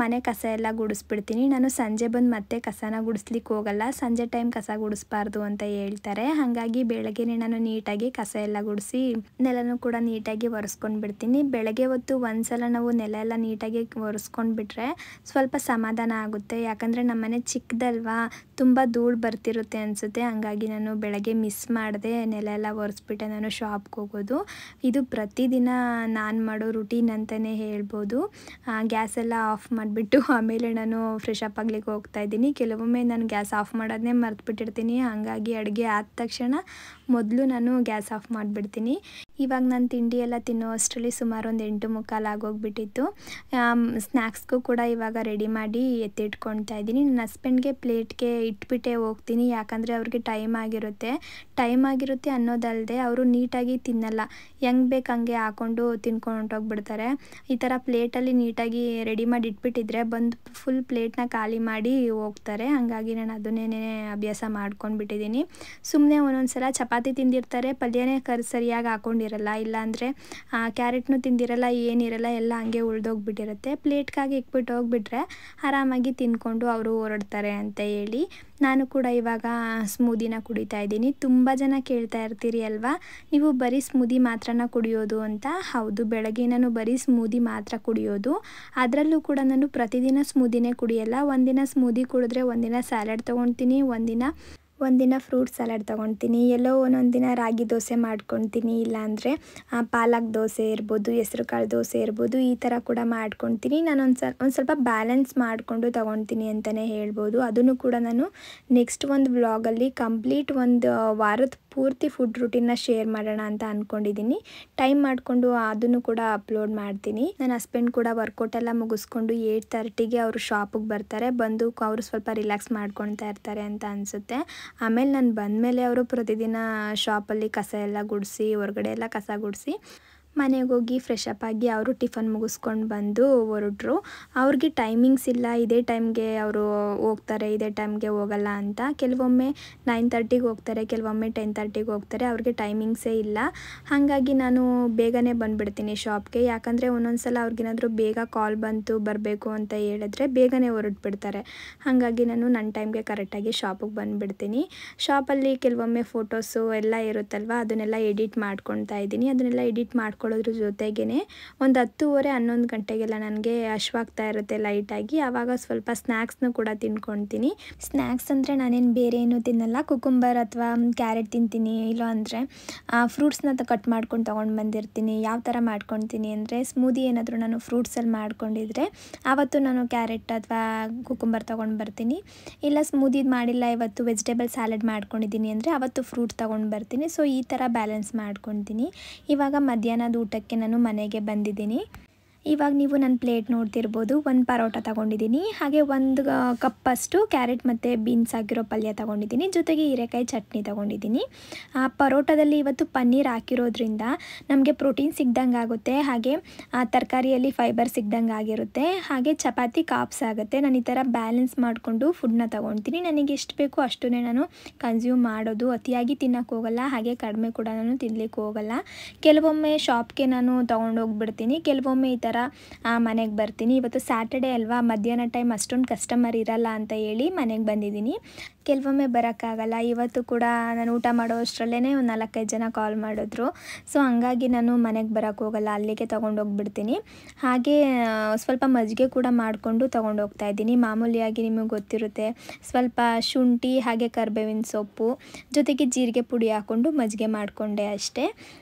ಮನೆ ಕಸ ಎಲ್ಲ ಗುಡಿಸ್ಬಿಡ್ತೀನಿ. ನಾನು ಸಂಜೆ ಬಂದು ಮತ್ತೆ ಕಸನ ಗುಡಿಸ್ಲಿಕ್ಕೆ ಹೋಗಲ್ಲ, ಸಂಜೆ ಟೈಮ್ ಕಸ ಗುಡಿಸ್ಬಾರ್ದು ಅಂತ ಹೇಳ್ತಾರೆ. ಹಾಗಾಗಿ ಬೆಳಗ್ಗೆನೇ ನಾನು ನೀಟಾಗಿ ಕಸ ಎಲ್ಲ ಗುಡಿಸಿ ನೆಲನೂ ಕೂಡ ನೀಟಾಗಿ ಒರೆಸ್ಕೊಂಡು ಬಿಡ್ತೀನಿ. ಬೆಳಗ್ಗೆ ಹೊತ್ತು ಒಂದ್ಸಲ ನಾವು ನೆಲ ಎಲ್ಲ ನೀಟಾಗಿ ಒರೆಸ್ಕೊಂಡು ಬಿಟ್ರೆ ಸ್ವಲ್ಪ ಸಮಾಧಾನ ಆಗುತ್ತೆ, ಯಾಕಂದರೆ ನಮ್ಮನೆ ಚಿಕ್ಕದಲ್ವಾ, ತುಂಬ ಧೂಳು ಬರ್ತಿರುತ್ತೆ ಅನಿಸುತ್ತೆ. ಹಾಗಾಗಿ ನಾನು ಬೆಳಗ್ಗೆ ಮಿಸ್ ಮಾಡಿದೆ, ನೆಲ ಎಲ್ಲ ಒರೆಸ್ಬಿಟ್ಟೆ ನಾನು ಶಾಪ್ಗೆ ಹೋಗೋದು. ಇದು ಪ್ರತಿದಿನ ನಾನು ಮಾಡೋ ರುಟೀನ್ ಅಂತಲೇ ಹೇಳ್ಬೋದು. ಗ್ಯಾಸ್ ಎಲ್ಲ ಆಫ್ ಮಾಡಿಬಿಟ್ಟು ಆಮೇಲೆ ನಾನು ಫ್ರೆಶ್ ಅಪ್ ಆಗ್ಲಿಕ್ಕೆ ಹೋಗ್ತಾ ಇದ್ದೀನಿ. ಕೆಲವೊಮ್ಮೆ ನಾನು ಗ್ಯಾಸ್ ಆಫ್ ಮಾಡೋದನ್ನೇ ಮರ್ತು ಬಿಟ್ಟಿರ್ತೀನಿ, ಹಾಗಾಗಿ ಅಡುಗೆ ಆದ ತಕ್ಷಣ ಮೊದಲು ನಾನು ಗ್ಯಾಸ್ ಆಫ್ ಮಾಡಿಬಿಡ್ತೀನಿ. ಇವಾಗ ನಾನು ತಿಂಡಿ ಎಲ್ಲ ತಿನ್ನೋ ಅಷ್ಟರಲ್ಲಿ ಸುಮಾರು ಒಂದು 8:45 ಆಗೋಗ್ಬಿಟ್ಟಿತ್ತು. ಸ್ನ್ಯಾಕ್ಸ್ಗೂ ಕೂಡ ಇವಾಗ ರೆಡಿ ಮಾಡಿ ಎತ್ತಿಟ್ಕೊಳ್ತಾ ಇದ್ದೀನಿ. ನನ್ನ ಹಸ್ಬೆಂಡ್ಗೆ ಪ್ಲೇಟ್ಗೆ ಇಟ್ಬಿಟ್ಟೇ ಹೋಗ್ತೀನಿ, ಯಾಕಂದರೆ ಅವ್ರಿಗೆ ಟೈಮ್ ಆಗಿರುತ್ತೆ ಅನ್ನೋದಲ್ಲದೆ ಅವರು ನೀಟಾಗಿ ತಿನ್ನಲ್ಲ, ಹೆಂಗೆ ಬೇಕು ಹಂಗೆ ಹಾಕ್ಕೊಂಡು ತಿನ್ಕೊಂಡು ಹೊಂಟೋಗ್ಬಿಡ್ತಾರೆ. ಈ ಥರ ಪ್ಲೇಟಲ್ಲಿ ನೀಟಾಗಿ ರೆಡಿ ಮಾಡಿ ಇಟ್ಬಿಟ್ಟಿದ್ರೆ ಬಂದು ಫುಲ್ ಪ್ಲೇಟ್ನ ಖಾಲಿ ಮಾಡಿ ಹೋಗ್ತಾರೆ. ಹಾಗಾಗಿ ನಾನು ಅದನ್ನೇ ಅಭ್ಯಾಸ ಮಾಡ್ಕೊಂಡ್ಬಿಟ್ಟಿದ್ದೀನಿ. ಸುಮ್ಮನೆ ಒಂದೊಂದ್ಸಲ ಚಪಾತಿ ತಿಂದಿರ್ತಾರೆ, ಪಲ್ಯನೇ ಸರಿಯಾಗಿ ಹಾಕ್ಕೊಂಡಿರಲ್ಲ, ಇಲ್ಲಾಂದರೆ ಕ್ಯಾರೆಟ್ನು ತಿಂದಿರಲ್ಲ, ಏನಿರಲ್ಲ, ಎಲ್ಲ ಹಂಗೆ ಉಳ್ದೋಗ್ಬಿಟ್ಟಿರುತ್ತೆ. ಪ್ಲೇಟ್ಗಾಗಿ ಇಕ್ಬಿಟ್ಟು ಹೋಗ್ಬಿಟ್ರೆ ಆರಾಮಾಗಿ ತಿನ್ಕೊಂಡು ಅವರು ಹೊರಡ್ತಾರೆ ಅಂತ ಹೇಳಿ ನಾನು ಕೂಡ ಇವಾಗ ಸ್ಮೂದಿನ ಕುಡಿತಾ ಇದ್ದೀನಿ. ತುಂಬ ಜನ ಕೇಳ್ತಾ ಇರ್ತೀರಿ ಅಲ್ವಾ, ನೀವು ಬರೀ ಸ್ಮೂದಿ ಮಾತ್ರನ ಕುಡಿಯೋದು ಅಂತ. ಹೌದು, ಬೆಳಗ್ಗೆ ನಾನು ಬರೀ ಸ್ಮೂದಿ ಮಾತ್ರ ಕುಡಿಯೋದು. ಅದರಲ್ಲೂ ಕೂಡ ನಾನು ಪ್ರತಿದಿನ ಸ್ಮೂದಿನೇ ಕುಡಿಯಲ್ಲ. ಒಂದಿನ ಸ್ಮೂದಿ ಕುಡಿದ್ರೆ ಒಂದಿನ ಸ್ಯಾಲಡ್ ತೊಗೊಳ್ತೀನಿ, ಒಂದಿನ ಫ್ರೂಟ್ ಸಲಾಡ್ ತೊಗೊಳ್ತೀನಿ, ಎಲ್ಲೋ ಒಂದೊಂದು ದಿನ ರಾಗಿ ದೋಸೆ ಮಾಡ್ಕೊಳ್ತೀನಿ, ಇಲ್ಲಾಂದರೆ ಪಾಲಕ್ ದೋಸೆ ಇರ್ಬೋದು, ಹೆಸ್ರು ಕಾಳು ದೋಸೆ ಇರ್ಬೋದು, ಈ ಥರ ಕೂಡ ಮಾಡ್ಕೊಳ್ತೀನಿ. ನಾನು ಒಂದು ಸ್ವಲ್ಪ ಬ್ಯಾಲೆನ್ಸ್ ಮಾಡಿಕೊಂಡು ತೊಗೊಳ್ತೀನಿ ಅಂತಲೇ ಹೇಳ್ಬೋದು. ಅದನ್ನು ಕೂಡ ನಾನು ನೆಕ್ಸ್ಟ್ ಒಂದು ವ್ಲಾಗಲ್ಲಿ ಕಂಪ್ಲೀಟ್ ಒಂದು ವಾರದ ಪೂರ್ತಿ ಫುಡ್ ರೂಟೀನ್ನ ಶೇರ್ ಮಾಡೋಣ ಅಂತ ಅಂದ್ಕೊಂಡಿದ್ದೀನಿ. ಟೈಮ್ ಮಾಡಿಕೊಂಡು ಅದನ್ನು ಕೂಡ ಅಪ್ಲೋಡ್ ಮಾಡ್ತೀನಿ. ನನ್ನ ಹಸ್ಬೆಂಡ್ ಕೂಡ ವರ್ಕೌಟ್ ಎಲ್ಲ ಮುಗಿಸ್ಕೊಂಡು 8:30ಗೆ ಅವರು ಶಾಪಿಗೆ ಬರ್ತಾರೆ. ಬಂದು ಅವರು ಸ್ವಲ್ಪ ರಿಲ್ಯಾಕ್ಸ್ ಮಾಡ್ಕೊಳ್ತಾ ಇರ್ತಾರೆ ಅಂತ ಅನಿಸುತ್ತೆ. ಆಮೇಲೆ ನಾನು ಬಂದಮೇಲೆ ಅವರು ಪ್ರತಿದಿನ ಶಾಪಲ್ಲಿ ಕಸ ಎಲ್ಲ ಗುಡಿಸಿ, ಹೊರಗಡೆ ಎಲ್ಲ ಕಸ ಗುಡಿಸಿ ಮನೆಗೆ ಹೋಗಿ ಫ್ರೆಶ್ ಅಪ್ ಆಗಿ ಅವರು ಟಿಫನ್ ಮುಗಿಸ್ಕೊಂಡು ಬಂದು ಹೊರಟ್ರು. ಅವ್ರಿಗೆ ಟೈಮಿಂಗ್ಸ್ ಇಲ್ಲ, ಇದೇ ಟೈಮ್ಗೆ ಅವರು ಹೋಗ್ತಾರೆ, ಇದೇ ಟೈಮ್ಗೆ ಹೋಗಲ್ಲ ಅಂತ. ಕೆಲವೊಮ್ಮೆ 9:30ಗೆ ಹೋಗ್ತಾರೆ, ಕೆಲವೊಮ್ಮೆ 10:30ಗೆ ಹೋಗ್ತಾರೆ, ಅವ್ರಿಗೆ ಟೈಮಿಂಗ್ಸೇ ಇಲ್ಲ. ಹಾಗಾಗಿ ನಾನು ಬೇಗನೆ ಬಂದುಬಿಡ್ತೀನಿ ಶಾಪ್ಗೆ. ಯಾಕಂದರೆ ಒಂದೊಂದು ಸಲ ಅವ್ರಿಗೇನಾದರೂ ಬೇಗ ಕಾಲ್ ಬಂತು ಬರಬೇಕು ಅಂತ ಹೇಳಿದ್ರೆ ಬೇಗನೆ ಹೊರಟ್ಬಿಡ್ತಾರೆ. ಹಾಗಾಗಿ ನಾನು ನನ್ನ ಟೈಮ್ಗೆ ಕರೆಕ್ಟಾಗಿ ಶಾಪಿಗೆ ಬಂದುಬಿಡ್ತೀನಿ. ಶಾಪಲ್ಲಿ ಕೆಲವೊಮ್ಮೆ ಫೋಟೋಸು ಎಲ್ಲ ಇರುತ್ತಲ್ವ, ಅದನ್ನೆಲ್ಲ ಎಡಿಟ್ ಮಾಡ್ಕೊಳ್ತಾ ಇದ್ದೀನಿ. ಅದನ್ನೆಲ್ಲ ಎಡಿಟ್ ಮಾಡ್ಕೊಳ್ಳೋದ್ರ ಜೊತೆಗೇ ಒಂದು 10:30-11 ಗಂಟೆಗೆಲ್ಲ ನನಗೆ ಹಶ್ವಾಗ್ತಾ ಇರುತ್ತೆ ಲೈಟಾಗಿ. ಆವಾಗ ಸ್ವಲ್ಪ ಸ್ನ್ಯಾಕ್ಸ್ನ ಕೂಡ ತಿನ್ಕೊಳ್ತೀನಿ. ಸ್ನ್ಯಾಕ್ಸ್ ಅಂದರೆ ನಾನೇನು ಬೇರೆ ಏನೂ ತಿನ್ನಲ್ಲ, ಕುಕುಂಬರ್ ಅಥವಾ ಕ್ಯಾರೆಟ್ ತಿಂತೀನಿ, ಇಲ್ಲ ಅಂದರೆ ಫ್ರೂಟ್ಸ್ನ ಕಟ್ ಮಾಡ್ಕೊಂಡು ತೊಗೊಂಡು ಬಂದಿರ್ತೀನಿ. ಯಾವ ಥರ ಮಾಡ್ಕೊಳ್ತೀನಿ ಅಂದರೆ, ಸ್ಮೂದಿ ಏನಾದರೂ ನಾನು ಫ್ರೂಟ್ಸಲ್ಲಿ ಮಾಡ್ಕೊಂಡಿದ್ರೆ ಆವತ್ತು ನಾನು ಕ್ಯಾರೆಟ್ ಅಥವಾ ಕುಕುಂಬರ್ ತೊಗೊಂಡು ಬರ್ತೀನಿ. ಇಲ್ಲ ಸ್ಮೂದಿದು ಮಾಡಿಲ್ಲ, ಇವತ್ತು ವೆಜಿಟೇಬಲ್ ಸ್ಯಾಲಡ್ ಮಾಡ್ಕೊಂಡಿದ್ದೀನಿ ಅಂದರೆ ಆವತ್ತು ಫ್ರೂಟ್ ತೊಗೊಂಡು ಬರ್ತೀನಿ. ಸೊ ಈ ಥರ ಬ್ಯಾಲೆನ್ಸ್ ಮಾಡ್ಕೊತೀನಿ. ಇವಾಗ ಮಧ್ಯಾಹ್ನದ ಊಟಕ್ಕೆ ನಾನು ಮನೆಗೆ ಬಂದಿದ್ದೀನಿ. ಇವಾಗ ನೀವು ನನ್ನ ಪ್ಲೇಟ್ ನೋಡ್ತಿರ್ಬೋದು, ಒಂದು ಪರೋಟ ತೊಗೊಂಡಿದ್ದೀನಿ, ಹಾಗೆ ಒಂದು ಕಪ್ಪಷ್ಟು ಕ್ಯಾರೆಟ್ ಮತ್ತು ಬೀನ್ಸ್ ಹಾಕಿರೋ ಪಲ್ಯ ತೊಗೊಂಡಿದ್ದೀನಿ, ಜೊತೆಗೆ ಹೀರೆಕಾಯಿ ಚಟ್ನಿ ತೊಗೊಂಡಿದ್ದೀನಿ. ಆ ಪರೋಟದಲ್ಲಿ ಇವತ್ತು ಪನ್ನೀರ್ ಹಾಕಿರೋದ್ರಿಂದ ನಮಗೆ ಪ್ರೋಟೀನ್ ಸಿಗ್ದಂಗೆ ಆಗುತ್ತೆ, ಹಾಗೆ ತರಕಾರಿಯಲ್ಲಿ ಫೈಬರ್ ಸಿಗ್ದಂಗೆ ಆಗಿರುತ್ತೆ, ಹಾಗೆ ಚಪಾತಿ ಕಾಪ್ಸ್ ಆಗುತ್ತೆ. ನಾನು ಈ ಥರ ಬ್ಯಾಲೆನ್ಸ್ ಮಾಡಿಕೊಂಡು ಫುಡ್ನ ತೊಗೊಳ್ತೀನಿ. ನನಗೆ ಎಷ್ಟು ಬೇಕೋ ಅಷ್ಟನ್ನೇ ನಾನು ಕನ್ಸ್ಯೂಮ್ ಮಾಡೋದು. ಅತಿಯಾಗಿ ತಿನ್ನೋಕ್ಕೆ ಹೋಗಲ್ಲ, ಹಾಗೆ ಕಡಿಮೆ ಕೂಡ ನಾನು ತಿನ್ನಲಿಕ್ಕೆ ಹೋಗಲ್ಲ. ಕೆಲವೊಮ್ಮೆ ಶಾಪ್ಗೆ ನಾನು ತೊಗೊಂಡೋಗ್ಬಿಡ್ತೀನಿ, ಕೆಲವೊಮ್ಮೆ ಈ ಥರ ಮನೆಗೆ ಬರ್ತೀನಿ. ಇವತ್ತು ಸ್ಯಾಟರ್ಡೇ ಅಲ್ವಾ, ಮಧ್ಯಾಹ್ನ ಟೈಮ್ ಅಷ್ಟೊಂದು ಕಸ್ಟಮರ್ ಇರಲ್ಲ ಅಂತ ಹೇಳಿ ಮನೆಗೆ ಬಂದಿದ್ದೀನಿ. ಕೆಲವೊಮ್ಮೆ ಬರೋಕ್ಕಾಗಲ್ಲ. ಇವತ್ತು ಕೂಡ ನಾನು ಊಟ ಮಾಡೋ ಅಷ್ಟರಲ್ಲೇ ಒಂದು 4-5 ಜನ ಕಾಲ್ ಮಾಡಿದ್ರು. ಸೊ ಹಂಗಾಗಿ ನಾನು ಮನೆಗೆ ಬರೋಕ್ಕೆ ಹೋಗಲ್ಲ, ಅಲ್ಲಿಗೆ ತೊಗೊಂಡೋಗ್ಬಿಡ್ತೀನಿ. ಹಾಗೆ ಸ್ವಲ್ಪ ಮಜ್ಜಿಗೆ ಕೂಡ ಮಾಡಿಕೊಂಡು ತೊಗೊಂಡೋಗ್ತಾ ಇದ್ದೀನಿ. ಮಾಮೂಲಿಯಾಗಿ ನಿಮಗೆ ಗೊತ್ತಿರುತ್ತೆ, ಸ್ವಲ್ಪ ಶುಂಠಿ ಹಾಗೆ ಕರಿಬೇವಿನ ಸೊಪ್ಪು ಜೊತೆಗೆ ಜೀರಿಗೆ ಪುಡಿ ಹಾಕ್ಕೊಂಡು ಮಜ್ಜಿಗೆ ಮಾಡಿಕೊಂಡೆ ಅಷ್ಟೇ.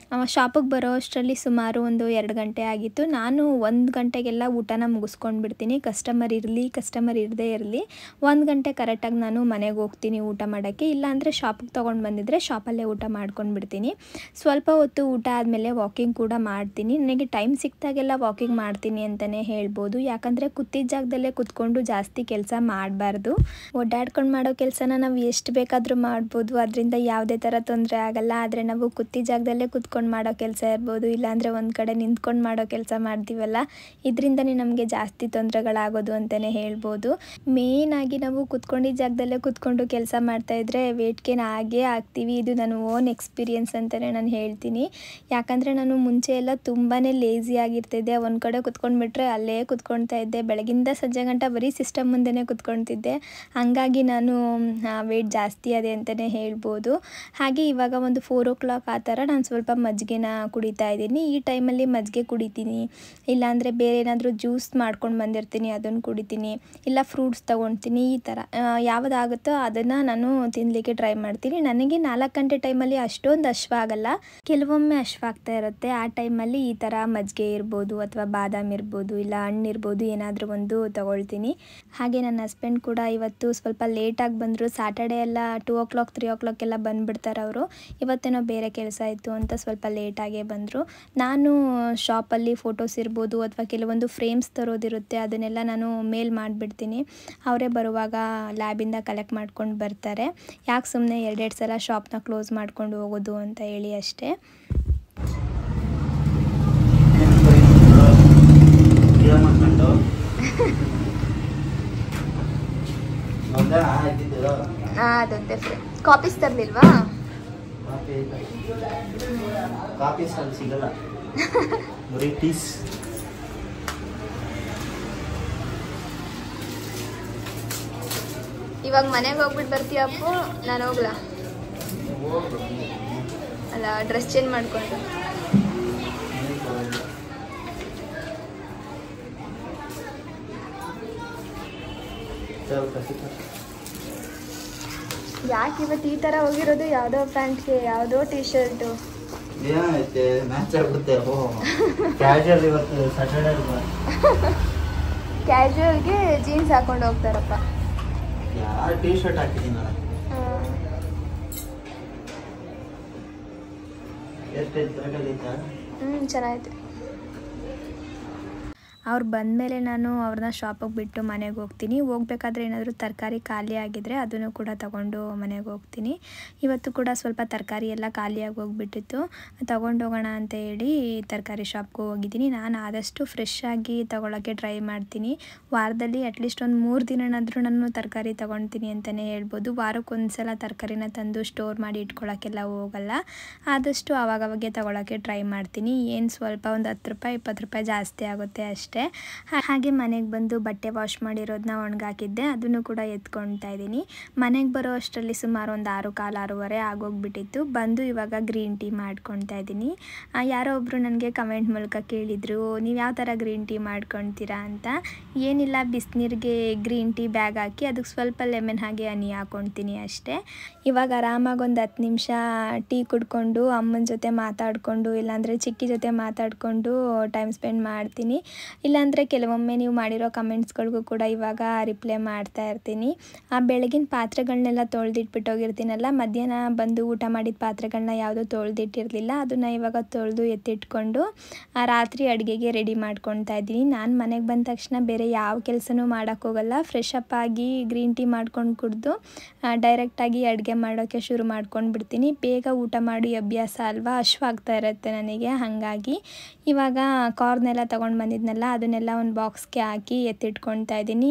ಶಾಪಿಗೆ ಬರೋ ಅಷ್ಟರಲ್ಲಿ ಸುಮಾರು ಒಂದು 2 ಗಂಟೆ ಆಗಿತ್ತು. ನಾನು 1 ಗಂಟೆಗೆಲ್ಲ ಊಟನ ಮುಗಿಸ್ಕೊಂಡು ಬಿಡ್ತೀನಿ. ಕಸ್ಟಮರ್ ಇರಲಿ ಕಸ್ಟಮರ್ ಇರದೇ ಇರಲಿ 1 ಗಂಟೆ ಕರೆಕ್ಟಾಗಿ ನಾನು ಮನೆಗೆ ಹೋಗ್ತೀನಿ ಊಟ ಮಾಡೋಕ್ಕೆ. ಇಲ್ಲಾಂದರೆ ಶಾಪಿಗೆ ತೊಗೊಂಡು ಬಂದಿದ್ದರೆ ಶಾಪಲ್ಲೇ ಊಟ ಮಾಡ್ಕೊಂಡು ಬಿಡ್ತೀನಿ. ಸ್ವಲ್ಪ ಹೊತ್ತು ಊಟ ಆದಮೇಲೆ ವಾಕಿಂಗ್ ಕೂಡ ಮಾಡ್ತೀನಿ. ನನಗೆ ಟೈಮ್ ಸಿಕ್ತಾಗೆಲ್ಲ ವಾಕಿಂಗ್ ಮಾಡ್ತೀನಿ ಅಂತಲೇ ಹೇಳ್ಬೋದು. ಯಾಕಂದರೆ ಕೂತಿದ್ದ ಜಾಗದಲ್ಲೇ ಕೂತ್ಕೊಂಡು ಜಾಸ್ತಿ ಕೆಲಸ ಮಾಡಬಾರ್ದು. ಓಡಾಡ್ಕೊಂಡು ಮಾಡೋ ಕೆಲಸನ ನಾವು ಎಷ್ಟು ಬೇಕಾದರೂ ಮಾಡ್ಬೋದು, ಅದರಿಂದ ಯಾವುದೇ ಥರ ತೊಂದರೆ ಆಗಲ್ಲ. ಆದರೆ ನಾವು ಕೂತಿದ್ದ ಜಾಗದಲ್ಲೇ ಕೂತ್ಕೊಂಡು ಮಾಡೋ ಕೆಲಸ ಇರ್ಬೋದು, ಇಲ್ಲಾಂದರೆ ಒಂದು ಕಡೆ ನಿಂತ್ಕೊಂಡು ಮಾಡೋ ಕೆಲಸ ಮಾಡ್ತೀವಲ್ಲ, ಇದರಿಂದನೇ ನಮಗೆ ಜಾಸ್ತಿ ತೊಂದರೆಗಳಾಗೋದು ಅಂತಲೇ ಹೇಳ್ಬೋದು. ಮೇಯ್ನಾಗಿ ನಾವು ಕೂತ್ಕೊಂಡಿದ್ದ ಜಾಗದಲ್ಲೇ ಕೂತ್ಕೊಂಡು ಕೆಲಸ ಮಾಡ್ತಾಯಿದ್ರೆ ವೇಟ್ ಗೇನ್ ಆಗೇ ಆಗ್ತೀವಿ. ಇದು ನನ್ನ ಓನ್ ಎಕ್ಸ್ಪೀರಿಯೆನ್ಸ್ ಅಂತಲೇ ನಾನು ಹೇಳ್ತೀನಿ. ಯಾಕಂದರೆ ನಾನು ಮುಂಚೆ ಎಲ್ಲ ತುಂಬಾ ಲೇಸಿ ಆಗಿರ್ತಿದ್ದೆ. ಒಂದು ಕಡೆ ಕೂತ್ಕೊಂಡ್ಬಿಟ್ರೆ ಅಲ್ಲೇ ಕೂತ್ಕೊಳ್ತಾ ಇದ್ದೆ, ಬೆಳಗಿಂದ ಸಂಜೆ ಗಂಟ ಬರೀ ಸಿಸ್ಟಮ್ ಮುಂದೆನೇ ಕೂತ್ಕೊಳ್ತಿದ್ದೆ. ಹಾಗಾಗಿ ನಾನು ವೇಟ್ ಜಾಸ್ತಿ ಅದೇ ಅಂತಲೇ ಹೇಳ್ಬೋದು. ಹಾಗೆ ಇವಾಗ ಒಂದು 4 o'clock ಆ ಥರ ನಾನು ಸ್ವಲ್ಪ ಮಜ್ಜಿಗೆನ ಕುಡಿತಾ ಇದ್ದೀನಿ. ಈ ಟೈಮಲ್ಲಿ ಮಜ್ಜಿಗೆ ಕುಡಿತೀನಿ, ಇಲ್ಲಾಂದರೆ ಬೇರೆ ಏನಾದರೂ ಜ್ಯೂಸ್ ಮಾಡ್ಕೊಂಡು ಬಂದಿರ್ತೀನಿ ಅದನ್ನು ಕುಡಿತೀನಿ, ಇಲ್ಲ ಫ್ರೂಟ್ಸ್ ತೊಗೊಳ್ತೀನಿ. ಈ ಥರ ಯಾವುದಾಗುತ್ತೋ ಅದನ್ನು ನಾನು ತಿನ್ನಲಿಕ್ಕೆ ಟ್ರೈ ಮಾಡ್ತೀನಿ. ನನಗೆ 4 ಗಂಟೆ ಟೈಮಲ್ಲಿ ಅಷ್ಟೊಂದು ಹಶ್ವಾಗಲ್ಲ, ಕೆಲವೊಮ್ಮೆ ಹಶ್ವಾಗ್ತಾ ಇರುತ್ತೆ. ಆ ಟೈಮಲ್ಲಿ ಈ ಥರ ಮಜ್ಜಿಗೆ ಇರ್ಬೋದು ಅಥವಾ ಬಾದಾಮ್ ಇರ್ಬೋದು ಇಲ್ಲ ಹಣ್ಣು ಇರ್ಬೋದು ಏನಾದರೂ ಒಂದು ತೊಗೊಳ್ತೀನಿ. ಹಾಗೆ ನನ್ನ ಹಸ್ಬೆಂಡ್ ಕೂಡ ಇವತ್ತು ಸ್ವಲ್ಪ ಲೇಟಾಗಿ ಬಂದರು. ಸ್ಯಾಟರ್ಡೇ ಎಲ್ಲ 2 o'clock 3 o'clock ಎಲ್ಲ ಬಂದುಬಿಡ್ತಾರೆ ಅವರು. ಇವತ್ತೇನೋ ಬೇರೆ ಕೆಲಸ ಇತ್ತು ಅಂತ ಸ್ವಲ್ಪ ಲೇಟಾಗೇ ಬಂದರು. ನಾನು ಶಾಪಲ್ಲಿ ಫೋಟೋಸ್ ಇರ್ಬೋದು ಅಥವಾ ಕೆಲವೊಂದು ಫ್ರೇಮ್ಸ್ ತರೋದಿರುತ್ತೆ, ಅದನ್ನೆಲ್ಲ ನಾನು ಮೇಲ್ ಮಾಡಿಬಿಡ್ತೀನಿ. ಅವರೇ ಬರುವಾಗ ಲ್ಯಾಬಿಂದ ಕಲೆಕ್ಟ್ ಮಾಡ್ಕೊಂಡು ಬರ್ತಾರೆ. ಯಾಕೆ ಸುಮ್ಮನೆ 2 ಸಲ ಶಾಪ್ನ ಕ್ಲೋಸ್ ಮಾಡ್ಕೊಂಡು ಹೋಗೋದು ಅಂತ ಹೇಳಿ ಅಷ್ಟೇ. ಅದೊಂದೇ ಕಾಪೀಸ್ ತರಲಿಲ್ವಾ? ಕಾಪೀಸ್ ಅಲ್ಲಿ ಸಿಗಲ್ಲ, ಬರೀ ಟೀಸ್. ಇವಾಗ ಮನೆಗೆ ಹೋಗ್ಬಿಟ್ಟು ಬರ್ತೀಯ ಅಪ್ಪು? ನಾನು ಹೋಗ್ಲಾ? ಅಲ್ಲ, ಡ್ರೆಸ್ ಚೇಂಜ್ ಮಾಡ್ಕೊಂಡು ಯಾಕೆ ಇವತ್ತು ಈ ಥರ ಹೋಗಿರೋದು? ಯಾವುದೋ ಪ್ಯಾಂಟ್ಗೆ ಯಾವುದೋ ಟೀ ಶರ್ಟು ಏನೈತೆ ಮ್ಯಾಚ್ ಆಗುತ್ತೆ. ಕ್ಯಾಶುವಲ್ ಇವತ್ತು ಸ್ಯಾಟರ್ಡೇ ಕ್ಯಾಶುವಲ್ಗೆ ಜೀನ್ಸ್ ಹಾಕೊಂಡು ಹೋಗ್ತಾರಪ್ಪ. ಯಾರು ಟೀ ಶರ್ಟ್ ಹಾಕಿದ್ದೀನಲ್ಲ, ಚೆನ್ನಾಗಿದೆ. ಅವ್ರು ಬಂದಮೇಲೆ ನಾನು ಅವ್ರನ್ನ ಶಾಪಿಗೆ ಬಿಟ್ಟು ಮನೆಗೆ ಹೋಗ್ತೀನಿ. ಹೋಗ್ಬೇಕಾದ್ರೆ ಏನಾದರೂ ತರಕಾರಿ ಖಾಲಿ ಆಗಿದ್ದರೆ ಅದನ್ನು ಕೂಡ ತಗೊಂಡು ಮನೆಗೆ ಹೋಗ್ತೀನಿ. ಇವತ್ತು ಕೂಡ ಸ್ವಲ್ಪ ತರಕಾರಿ ಎಲ್ಲ ಖಾಲಿಯಾಗಿ ಹೋಗ್ಬಿಟ್ಟಿತ್ತು, ತೊಗೊಂಡೋಗೋಣ ಅಂತ ಹೇಳಿ ತರಕಾರಿ ಶಾಪ್ಗೆ ಹೋಗಿದ್ದೀನಿ. ನಾನು ಆದಷ್ಟು ಫ್ರೆಶ್ ಆಗಿ ತೊಗೊಳಕ್ಕೆ ಟ್ರೈ ಮಾಡ್ತೀನಿ. ವಾರದಲ್ಲಿ ಅಟ್ಲೀಸ್ಟ್ ಒಂದು 3 ದಿನನಾದರೂ ನಾನು ತರಕಾರಿ ತೊಗೊಳ್ತೀನಿ ಅಂತಲೇ ಹೇಳ್ಬೋದು. ವಾರಕ್ಕೊಂದು ಸಲ ತರಕಾರಿನ ತಂದು ಸ್ಟೋರ್ ಮಾಡಿ ಇಟ್ಕೊಳ್ಳೋಕ್ಕೆಲ್ಲ ಹೋಗಲ್ಲ. ಆದಷ್ಟು ಆವಾಗವಾಗೆ ತೊಗೊಳಕ್ಕೆ ಟ್ರೈ ಮಾಡ್ತೀನಿ. ಏನು ಸ್ವಲ್ಪ ಒಂದು 10 ರೂಪಾಯಿ 20 ರೂಪಾಯಿ ಜಾಸ್ತಿ ಆಗುತ್ತೆ ಅಷ್ಟೇ. ಹಾಗೆ ಮನೆಗೆ ಬಂದು ಬಟ್ಟೆ ವಾಶ್ ಮಾಡಿರೋದನ್ನ ಒಣಗಾಕಿದ್ದೆ, ಅದನ್ನು ಕೂಡ ಎತ್ಕೊಳ್ತಾ ಇದ್ದೀನಿ. ಮನೆಗೆ ಬರೋ ಅಷ್ಟರಲ್ಲಿ ಸುಮಾರು ಒಂದು 6:15 ಆಗೋಗ್ಬಿಟ್ಟಿತ್ತು. ಬಂದು ಇವಾಗ ಗ್ರೀನ್ ಟೀ ಮಾಡ್ಕೊಳ್ತಾ ಇದ್ದೀನಿ. ಯಾರೋ ಒಬ್ಬರು ನನಗೆ ಕಮೆಂಟ್ ಮೂಲಕ ಕೇಳಿದರು, ನೀವು ಯಾವ ಥರ ಗ್ರೀನ್ ಟೀ ಮಾಡ್ಕೊಳ್ತೀರಾ ಅಂತ. ಏನಿಲ್ಲ, ಬಿಸಿನೀರಿಗೆ ಗ್ರೀನ್ ಟೀ ಬ್ಯಾಗ್ ಹಾಕಿ ಅದಕ್ಕೆ ಸ್ವಲ್ಪ ಲೆಮನ್ ಹಾಗೆ ಹನಿ ಹಾಕ್ಕೊಳ್ತೀನಿ ಅಷ್ಟೇ. ಇವಾಗ ಆರಾಮಾಗಿ ಒಂದು 10 ನಿಮಿಷ ಟೀ ಕುಡ್ಕೊಂಡು ಅಮ್ಮನ ಜೊತೆ ಮಾತಾಡಿಕೊಂಡು ಇಲ್ಲಾಂದರೆ ಚಿಕ್ಕಿ ಜೊತೆ ಮಾತಾಡಿಕೊಂಡು ಟೈಮ್ ಸ್ಪೆಂಡ್ ಮಾಡ್ತೀನಿ. ಇಲ್ಲಾಂದರೆ ಕೆಲವೊಮ್ಮೆ ನೀವು ಮಾಡಿರೋ ಕಮೆಂಟ್ಸ್ಗಳಿಗೂ ಕೂಡ ಇವಾಗ ರಿಪ್ಲೈ ಮಾಡ್ತಾ ಇರ್ತೀನಿ. ಬೆಳಗಿನ ಪಾತ್ರೆಗಳನ್ನೆಲ್ಲ ತೊಳೆದಿಟ್ಬಿಟ್ಟೋಗಿರ್ತೀನಲ್ಲ, ಮಧ್ಯಾಹ್ನ ಬಂದು ಊಟ ಮಾಡಿದ ಪಾತ್ರೆಗಳನ್ನ ಯಾವುದೂ ತೊಳೆದಿಟ್ಟಿರಲಿಲ್ಲ, ಅದನ್ನು ಇವಾಗ ತೊಳೆದು ಎತ್ತಿಟ್ಕೊಂಡು ರಾತ್ರಿ ಅಡುಗೆಗೆ ರೆಡಿ ಮಾಡ್ಕೊಳ್ತಾ ಇದ್ದೀನಿ. ನಾನು ಮನೆಗೆ ಬಂದ ತಕ್ಷಣ ಬೇರೆ ಯಾವ ಕೆಲಸನೂ ಮಾಡೋಕ್ಕೋಗಲ್ಲ. ಫ್ರೆಶ್ ಅಪ್ ಆಗಿ ಗ್ರೀನ್ ಟೀ ಮಾಡ್ಕೊಂಡು ಕುಡಿದು ಡೈರೆಕ್ಟಾಗಿ ಅಡುಗೆ ಮಾಡೋಕ್ಕೆ ಶುರು ಮಾಡ್ಕೊಂಡು ಬಿಡ್ತೀನಿ. ಬೇಗ ಊಟ ಮಾಡಿ ಅಭ್ಯಾಸ ಅಲ್ವಾ, ಹಶ್ವಾಗ್ತಾ ಇರುತ್ತೆ ನನಗೆ. ಹಾಗಾಗಿ ಇವಾಗ ಕಾರ್ನೆಲ್ಲ ತೊಗೊಂಡು ಬಂದಿದ್ನಲ್ಲ, ಅದನ್ನೆಲ್ಲ ಒಂದು ಬಾಕ್ಸ್ಗೆ ಹಾಕಿ ಎತ್ತಿಟ್ಕೊಳ್ತಾ ಇದ್ದೀನಿ.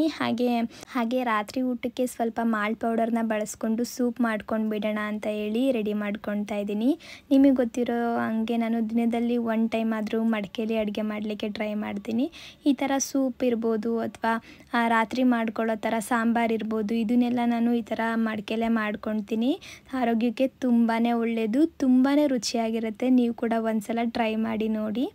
ಹಾಗೆ ರಾತ್ರಿ ಊಟಕ್ಕೆ ಸ್ವಲ್ಪ ಮಾಲ್ಟ್ ಪೌಡರ್ನ ಬಳಸ್ಕೊಂಡು ಸೂಪ್ ಮಾಡ್ಕೊಂಡು ಬಿಡೋಣ ಅಂತ ಹೇಳಿ ರೆಡಿ ಮಾಡ್ಕೊಳ್ತಾ ಇದ್ದೀನಿ. ನಿಮಗೆ ಗೊತ್ತಿರೋ ಹಂಗೆ ನಾನು ದಿನದಲ್ಲಿ 1 ಟೈಮ್ ಆದರೂ ಮಡಿಕೆಲಿ ಅಡುಗೆ ಮಾಡಲಿಕ್ಕೆ ಟ್ರೈ ಮಾಡ್ತೀನಿ. ಈ ಥರ ಸೂಪ್ ಇರ್ಬೋದು ಅಥವಾ ರಾತ್ರಿ ಮಾಡ್ಕೊಳ್ಳೋ ಥರ ಸಾಂಬಾರು ಇರ್ಬೋದು, ಇದನ್ನೆಲ್ಲ ನಾನು ಈ ಥರ ಮಡಿಕೆಲೇ ಮಾಡ್ಕೊಳ್ತೀನಿ. ಆರೋಗ್ಯಕ್ಕೆ ತುಂಬಾ ಒಳ್ಳೆಯದು, ತುಂಬಾ ರುಚಿಯಾಗಿರುತ್ತೆ. ನೀವು ಕೂಡ ಒಂದ್ಸಲ ಟ್ರೈ ಮಾಡಿ ನೋಡಿ.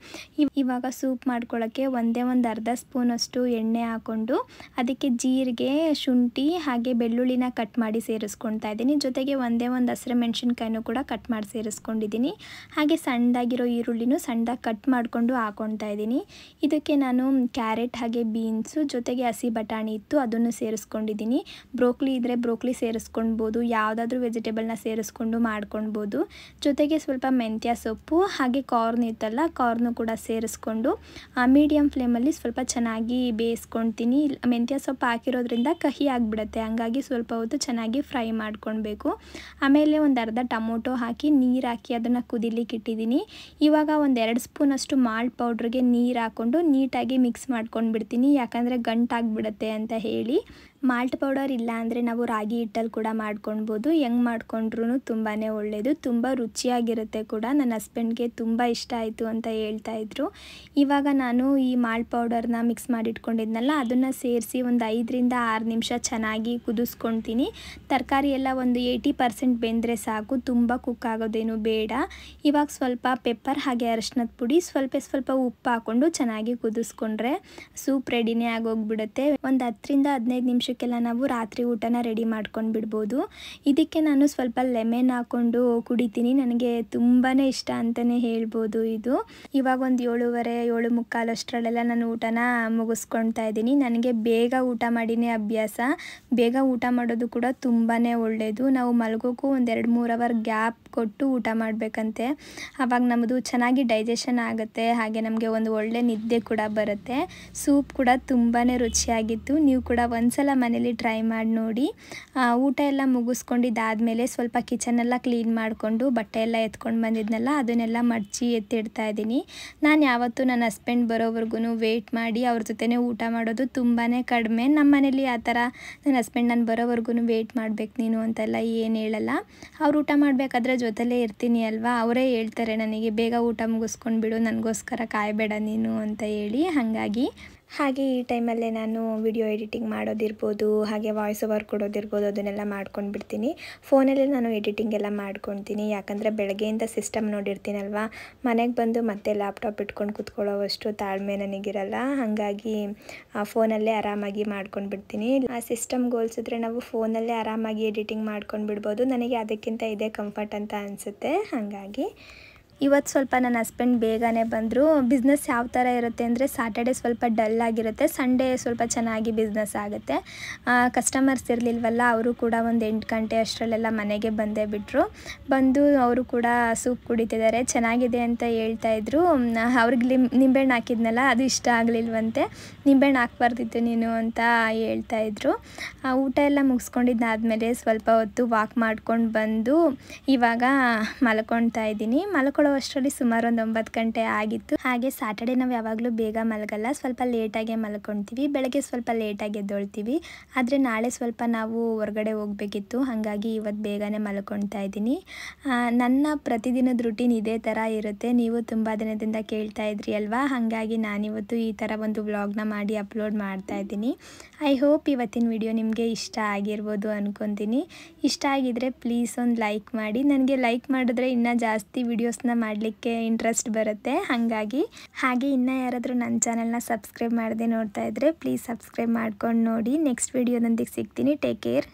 ಇವಾಗ ಸೂಪ್ ಮಾಡ್ಕೊಳ್ಳೋಕ್ಕೆ ಒಂದೇ ಒಂದು ಅರ್ಧ ಸ್ಪೂನಷ್ಟು ಎಣ್ಣೆ ಹಾಕ್ಕೊಂಡು ಅದಕ್ಕೆ ಜೀರಿಗೆ, ಶುಂಠಿ ಹಾಗೆ ಬೆಳ್ಳುಳ್ಳಿನ ಕಟ್ ಮಾಡಿ ಸೇರಿಸ್ಕೊಳ್ತಾ ಇದ್ದೀನಿ. ಜೊತೆಗೆ ಒಂದೇ ಒಂದು ಹಸಿರು ಮೆಣಸಿನ್ಕಾಯಿನೂ ಕೂಡ ಕಟ್ ಮಾಡಿ ಸೇರಿಸ್ಕೊಂಡಿದ್ದೀನಿ. ಹಾಗೆ ಸಣ್ಣದಾಗಿರೋ ಈರುಳ್ಳಿನೂ ಸಣ್ಣದಾಗಿ ಕಟ್ ಮಾಡಿಕೊಂಡು ಹಾಕ್ಕೊಳ್ತಾ ಇದ್ದೀನಿ. ಇದಕ್ಕೆ ನಾನು ಕ್ಯಾರೆಟ್ ಹಾಗೆ ಬೀನ್ಸು ಜೊತೆಗೆ ಹಸಿ ಬಟಾಣಿ ಇತ್ತು, ಅದನ್ನು ಸೇರಿಸ್ಕೊಂಡಿದ್ದೀನಿ. ಬ್ರೋಕ್ಲಿ ಇದ್ದರೆ ಬ್ರೋಕ್ಲಿ ಸೇರಿಸ್ಕೊಳ್ಬೋದು, ಯಾವುದಾದ್ರೂ ವೆಜಿಟೇಬಲ್ನ ಸೇರಿಸ್ಕೊಂಡು ಮಾಡ್ಕೊಳ್ಬೋದು. ಜೊತೆಗೆ ಸ್ವಲ್ಪ ಮೆಂತ್ಯ ಸೊಪ್ಪು ಹಾಗೆ ಕಾರ್ನ್ ಇತ್ತಲ್ಲ, ಕಾರ್ನು ಕೂಡ ಸೇರಿಸ್ಕೊಂಡು ಮೀಡಿಯಮ್ ಫ್ಲೇಮಲ್ಲಿ ಸ್ವಲ್ಪ ಚೆನ್ನಾಗಿ ಬೇಯಿಸ್ಕೊಳ್ತೀನಿ. ಮೆಂತ್ಯ ಸೊಪ್ಪು ಹಾಕಿರೋದ್ರಿಂದ ಕಹಿ ಆಗಿಬಿಡುತ್ತೆ, ಹಂಗಾಗಿ ಸ್ವಲ್ಪ ಹೊತ್ತು ಚೆನ್ನಾಗಿ ಫ್ರೈ ಮಾಡ್ಕೊಳ್ಬೇಕು. ಆಮೇಲೆ ಒಂದು ಅರ್ಧ ಟೊಮೊಟೊ ಹಾಕಿ ನೀರು ಹಾಕಿ ಅದನ್ನು ಕುದಿಲಿಕ್ಕೆ ಇಟ್ಟಿದ್ದೀನಿ. ಇವಾಗ ಒಂದು 2 ಸ್ಪೂನಷ್ಟು ಮಾಲ್ಟ್ ಪೌಡ್ರಿಗೆ ನೀರು ಹಾಕ್ಕೊಂಡು ನೀಟಾಗಿ ಮಿಕ್ಸ್ ಮಾಡ್ಕೊಂಡು ಬಿಡ್ತೀನಿ, ಯಾಕಂದರೆ ಗಂಟಾಗಿಬಿಡುತ್ತೆ ಅಂತ ಹೇಳಿ. ಮಾಲ್ಟ್ ಪೌಡರ್ ಇಲ್ಲ ಅಂದರೆ ನಾವು ರಾಗಿ ಹಿಟ್ಟಲ್ಲಿ ಕೂಡ ಮಾಡ್ಕೊಳ್ಬೋದು. ಹೆಂಗೆ ಮಾಡ್ಕೊಂಡ್ರೂ ತುಂಬಾ ಒಳ್ಳೆಯದು, ತುಂಬ ರುಚಿಯಾಗಿರುತ್ತೆ ಕೂಡ. ನನ್ನ ಹಸ್ಬೆಂಡ್ಗೆ ತುಂಬ ಇಷ್ಟ ಆಯಿತು ಅಂತ ಹೇಳ್ತಾ ಹೇಳ್ತಾಯಿದ್ರು. ಇವಾಗ ನಾನು ಈ ಮಾಲ್ಟ್ ಪೌಡರ್ನ ಮಿಕ್ಸ್ ಮಾಡಿ ಇಟ್ಕೊಂಡಿದ್ನಲ್ಲ ಅದನ್ನು ಸೇರಿಸಿ ಒಂದು 5 ರಿಂದ 6 ನಿಮಿಷ ಚೆನ್ನಾಗಿ ಕುದಿಸ್ಕೊಳ್ತೀನಿ. ತರಕಾರಿ ಎಲ್ಲ ಒಂದು 80% ಬೆಂದರೆ ಸಾಕು, ತುಂಬ ಕುಕ್ ಆಗೋದೇನು ಬೇಡ. ಇವಾಗ ಸ್ವಲ್ಪ ಪೆಪ್ಪರ್ ಹಾಗೆ ಅರಿಶಿನದ ಪುಡಿ ಸ್ವಲ್ಪ ಉಪ್ಪು ಹಾಕ್ಕೊಂಡು ಚೆನ್ನಾಗಿ ಕುದಿಸ್ಕೊಂಡ್ರೆ ಸೂಪ್ ರೆಡಿನೇ ಆಗೋಗ್ಬಿಡುತ್ತೆ. ಒಂದು 10 ರಿಂದ 15 ನಿಮಿಷಕ್ಕೆಲ್ಲ ನಾವು ರಾತ್ರಿ ಊಟನ ರೆಡಿ ಮಾಡ್ಕೊಂಡು ಬಿಡ್ಬೋದು. ಇದಕ್ಕೆ ನಾನು ಸ್ವಲ್ಪ ಲೆಮನ್ ಹಾಕ್ಕೊಂಡು ಕುಡಿತೀನಿ. ನನಗೆ ತುಂಬಾ ಇಷ್ಟ ಅಂತಲೇ ಹೇಳ್ಬೋದು ಇದು. ಇವಾಗ ಒಂದು 7:30 ಅಷ್ಟರಲ್ಲೆಲ್ಲ ನಾನು ಊಟನ ಮುಗಿಸ್ಕೊಳ್ತಾ ಇದ್ದೀನಿ. ನನಗೆ ಬೇಗ ಊಟ ಮಾಡಿನೇ ಅಭ್ಯಾಸ. ಬೇಗ ಊಟ ಮಾಡೋದು ಕೂಡ ತುಂಬಾ ಒಳ್ಳೆಯದು. ನಾವು ಮಲಗೋಕ್ಕೂ ಒಂದು 2-3 ಅವರ್ ಗ್ಯಾಪ್ ಕೊಟ್ಟು ಊಟ ಮಾಡಬೇಕಂತೆ. ಆವಾಗ ನಮ್ಮದು ಚೆನ್ನಾಗಿ ಡೈಜೆಷನ್ ಆಗುತ್ತೆ, ಹಾಗೆ ನಮಗೆ ಒಂದು ಒಳ್ಳೆ ನಿದ್ದೆ ಕೂಡ ಬರುತ್ತೆ. ಸೂಪ್ ಕೂಡ ತುಂಬಾ ರುಚಿಯಾಗಿತ್ತು. ನೀವು ಕೂಡ ಒಂದ್ಸಲ ಮನೇಲಿ ಟ್ರೈ ಮಾಡಿ ನೋಡಿ. ಊಟ ಎಲ್ಲ ಮುಗಿಸ್ಕೊಂಡಿದ್ದಾದಮೇಲೆ ಸ್ವಲ್ಪ ಕಿಚನೆಲ್ಲ ಕ್ಲೀನ್ ಮಾಡಿಕೊಂಡು ಬಟ್ಟೆ ಎಲ್ಲ ಎತ್ಕೊಂಡು ಬಂದಿದ್ನಲ್ಲ ಅದನ್ನೆಲ್ಲ ಮಡಚಿ ಎತ್ತಿಡ್ತಾ ಇದ್ದೀನಿ. ನಾನು ಯಾವತ್ತೂ ನನ್ನ ಹಸ್ಬೆಂಡ್ ಬರೋವರೆಗೂ ವೆಯ್ಟ್ ಮಾಡಿ ಅವ್ರ ಜೊತೆನೇ ಊಟ ಮಾಡೋದು ತುಂಬಾ ಕಡಿಮೆ. ನಮ್ಮ ಮನೇಲಿ ಆ ಥರ ನನ್ನ ಹಸ್ಬೆಂಡ್ ನಾನು ಬರೋವರೆಗೂ ವೆಯ್ಟ್ ಮಾಡಬೇಕು ನೀನು ಅಂತೆಲ್ಲ ಏನು ಹೇಳಲ್ಲ. ಅವ್ರು ಊಟ ಮಾಡಬೇಕಾದ್ರೆ ಜೊತೆಲೇ ಇರ್ತೀನಿ ಅಲ್ವಾ, ಅವರೇ ಹೇಳ್ತಾರೆ ನನಗೆ ಬೇಗ ಊಟ ಮುಗಿಸ್ಕೊಂಡು ಬಿಡು, ನನಗೋಸ್ಕರ ಕಾಯಬೇಡ ನೀನು ಅಂತ ಹೇಳಿ. ಹಾಗೆ ಈ ಟೈಮಲ್ಲೇ ನಾನು ವಿಡಿಯೋ ಎಡಿಟಿಂಗ್ ಮಾಡೋದಿರ್ಬೋದು, ಹಾಗೆ ವಾಯ್ಸ್ ಓವರ್ ಕೊಡೋದಿರ್ಬೋದು, ಅದನ್ನೆಲ್ಲ ಮಾಡ್ಕೊಂಡು ಬಿಡ್ತೀನಿ. ಫೋನಲ್ಲೇ ನಾನು ಎಡಿಟಿಂಗ್ ಎಲ್ಲ ಮಾಡ್ಕೊತೀನಿ. ಯಾಕಂದರೆ ಬೆಳಗ್ಗೆಯಿಂದ ಸಿಸ್ಟಮ್ ನೋಡಿರ್ತೀನಲ್ವ, ಮನೆಗೆ ಬಂದು ಮತ್ತೆ ಲ್ಯಾಪ್ಟಾಪ್ ಇಟ್ಕೊಂಡು ಕೂತ್ಕೊಳ್ಳೋವಷ್ಟು ತಾಳ್ಮೆ ನನಗಿರಲ್ಲ. ಹಾಗಾಗಿ ಫೋನಲ್ಲೇ ಆರಾಮಾಗಿ ಮಾಡ್ಕೊಂಡು ಬಿಡ್ತೀನಿ. ಆ ಸಿಸ್ಟಮ್ಗೆ ಹೋಲಿಸಿದ್ರೆ ನಾವು ಫೋನಲ್ಲೇ ಆರಾಮಾಗಿ ಎಡಿಟಿಂಗ್ ಮಾಡ್ಕೊಂಡು ಬಿಡ್ಬೋದು. ನನಗೆ ಅದಕ್ಕಿಂತ ಇದೇ ಕಂಫರ್ಟ್ ಅಂತ ಅನಿಸುತ್ತೆ. ಹಾಗಾಗಿ ಇವತ್ತು ಸ್ವಲ್ಪ ನನ್ನ ಹಸ್ಬೆಂಡ್ ಬೇಗನೆ ಬಂದರು. ಬಿಸ್ನೆಸ್ ಯಾವ ಥರ ಇರುತ್ತೆ ಅಂದರೆ ಸ್ಯಾಟರ್ಡೆ ಸ್ವಲ್ಪ ಡಲ್ ಆಗಿರುತ್ತೆ, ಸಂಡೇ ಸ್ವಲ್ಪ ಚೆನ್ನಾಗಿ ಬಿಸ್ನೆಸ್ ಆಗುತ್ತೆ. ಕಸ್ಟಮರ್ಸ್ ಇರಲಿಲ್ವಲ್ಲ, ಅವರು ಕೂಡ ಒಂದು 8 ಗಂಟೆ ಅಷ್ಟರಲ್ಲೆಲ್ಲ ಮನೆಗೆ ಬಂದೇ ಬಿಟ್ಟರು. ಬಂದು ಅವರು ಕೂಡ ಸೂಪ್ ಕುಡಿತಿದ್ದಾರೆ, ಚೆನ್ನಾಗಿದೆ ಅಂತ ಹೇಳ್ತಾಯಿದ್ರು. ಅವ್ರಿಗೆ ನಿಂಬೆಹಣ್ಣು ಹಾಕಿದ್ನಲ್ಲ ಅದು ಇಷ್ಟ ಆಗಲಿಲ್ವಂತೆ. ನಿಂಬೆಹಣ್ಣು ಹಾಕ್ಬಾರ್ದಿತ್ತು ನೀನು ಅಂತ ಹೇಳ್ತಾಯಿದ್ರು. ಊಟ ಎಲ್ಲ ಮುಗಿಸ್ಕೊಂಡಿದ್ದಾದಮೇಲೆ ಸ್ವಲ್ಪ ಹೊತ್ತು ವಾಕ್ ಮಾಡ್ಕೊಂಡು ಬಂದು ಇವಾಗ ಮಲ್ಕೊಳ್ತಾ ಇದ್ದೀನಿ. ಅಷ್ಟರಲ್ಲಿ ಸುಮಾರು ಒಂದು 9 ಗಂಟೆ ಆಗಿತ್ತು. ಹಾಗೆ ಸ್ಯಾಟರ್ಡೆ ನಾವು ಯಾವಾಗಲೂ ಬೇಗ ಮಲಗಲ್ಲ, ಸ್ವಲ್ಪ ಲೇಟಾಗೆ ಮಲ್ಕೊಳ್ತೀವಿ. ಬೆಳಗ್ಗೆ ಸ್ವಲ್ಪ ಲೇಟಾಗಿ ಎದ್ದೊಳ್ತೀವಿ. ಆದರೆ ನಾಳೆ ಸ್ವಲ್ಪ ನಾವು ಹೊರಗಡೆ ಹೋಗಬೇಕಿತ್ತು, ಹಾಗಾಗಿ ಇವತ್ತು ಬೇಗನೆ ಮಲ್ಕೊಳ್ತಾ ಇದ್ದೀನಿ. ನನ್ನ ಪ್ರತಿದಿನದ ರುಟೀನ್ ಇದೇ ಥರ ಇರುತ್ತೆ. ನೀವು ತುಂಬ ದಿನದಿಂದ ಕೇಳ್ತಾ ಇದ್ರಿ ಅಲ್ವಾ, ಹಾಗಾಗಿ ನಾನಿವತ್ತು ಈ ಥರ ಒಂದು ವ್ಲಾಗ್ನ ಮಾಡಿ ಅಪ್ಲೋಡ್ ಮಾಡ್ತಾ ಇದ್ದೀನಿ. ಐ ಹೋಪ್ ಇವತ್ತಿನ ವಿಡಿಯೋ ನಿಮಗೆ ಇಷ್ಟ ಆಗಿರ್ಬೋದು ಅಂದ್ಕೊತೀನಿ. ಇಷ್ಟ ಆಗಿದ್ರೆ ಪ್ಲೀಸ್ ಒಂದು ಲೈಕ್ ಮಾಡಿ. ನನಗೆ ಲೈಕ್ ಮಾಡಿದ್ರೆ ಇನ್ನೂ ಜಾಸ್ತಿ ವಿಡಿಯೋಸ್ನ ಮಾಡಲಿಕ್ಕೆ ಇಂಟ್ರೆಸ್ಟ್ ಬರುತ್ತೆ. ಹಾಗೆ ಇನ್ನೂ ಯಾರಾದರೂ ನನ್ನ ಚಾನಲ್ನ ಸಬ್ಸ್ಕ್ರೈಬ್ ಮಾಡದೆ ನೋಡ್ತಾ ಇದ್ದರೆ ಪ್ಲೀಸ್ ಸಬ್ಸ್ಕ್ರೈಬ್ ಮಾಡ್ಕೊಂಡು ನೋಡಿ. ನೆಕ್ಸ್ಟ್ ವಿಡಿಯೋದೊಂದಿಗೆ ಸಿಗ್ತೀನಿ. Take care.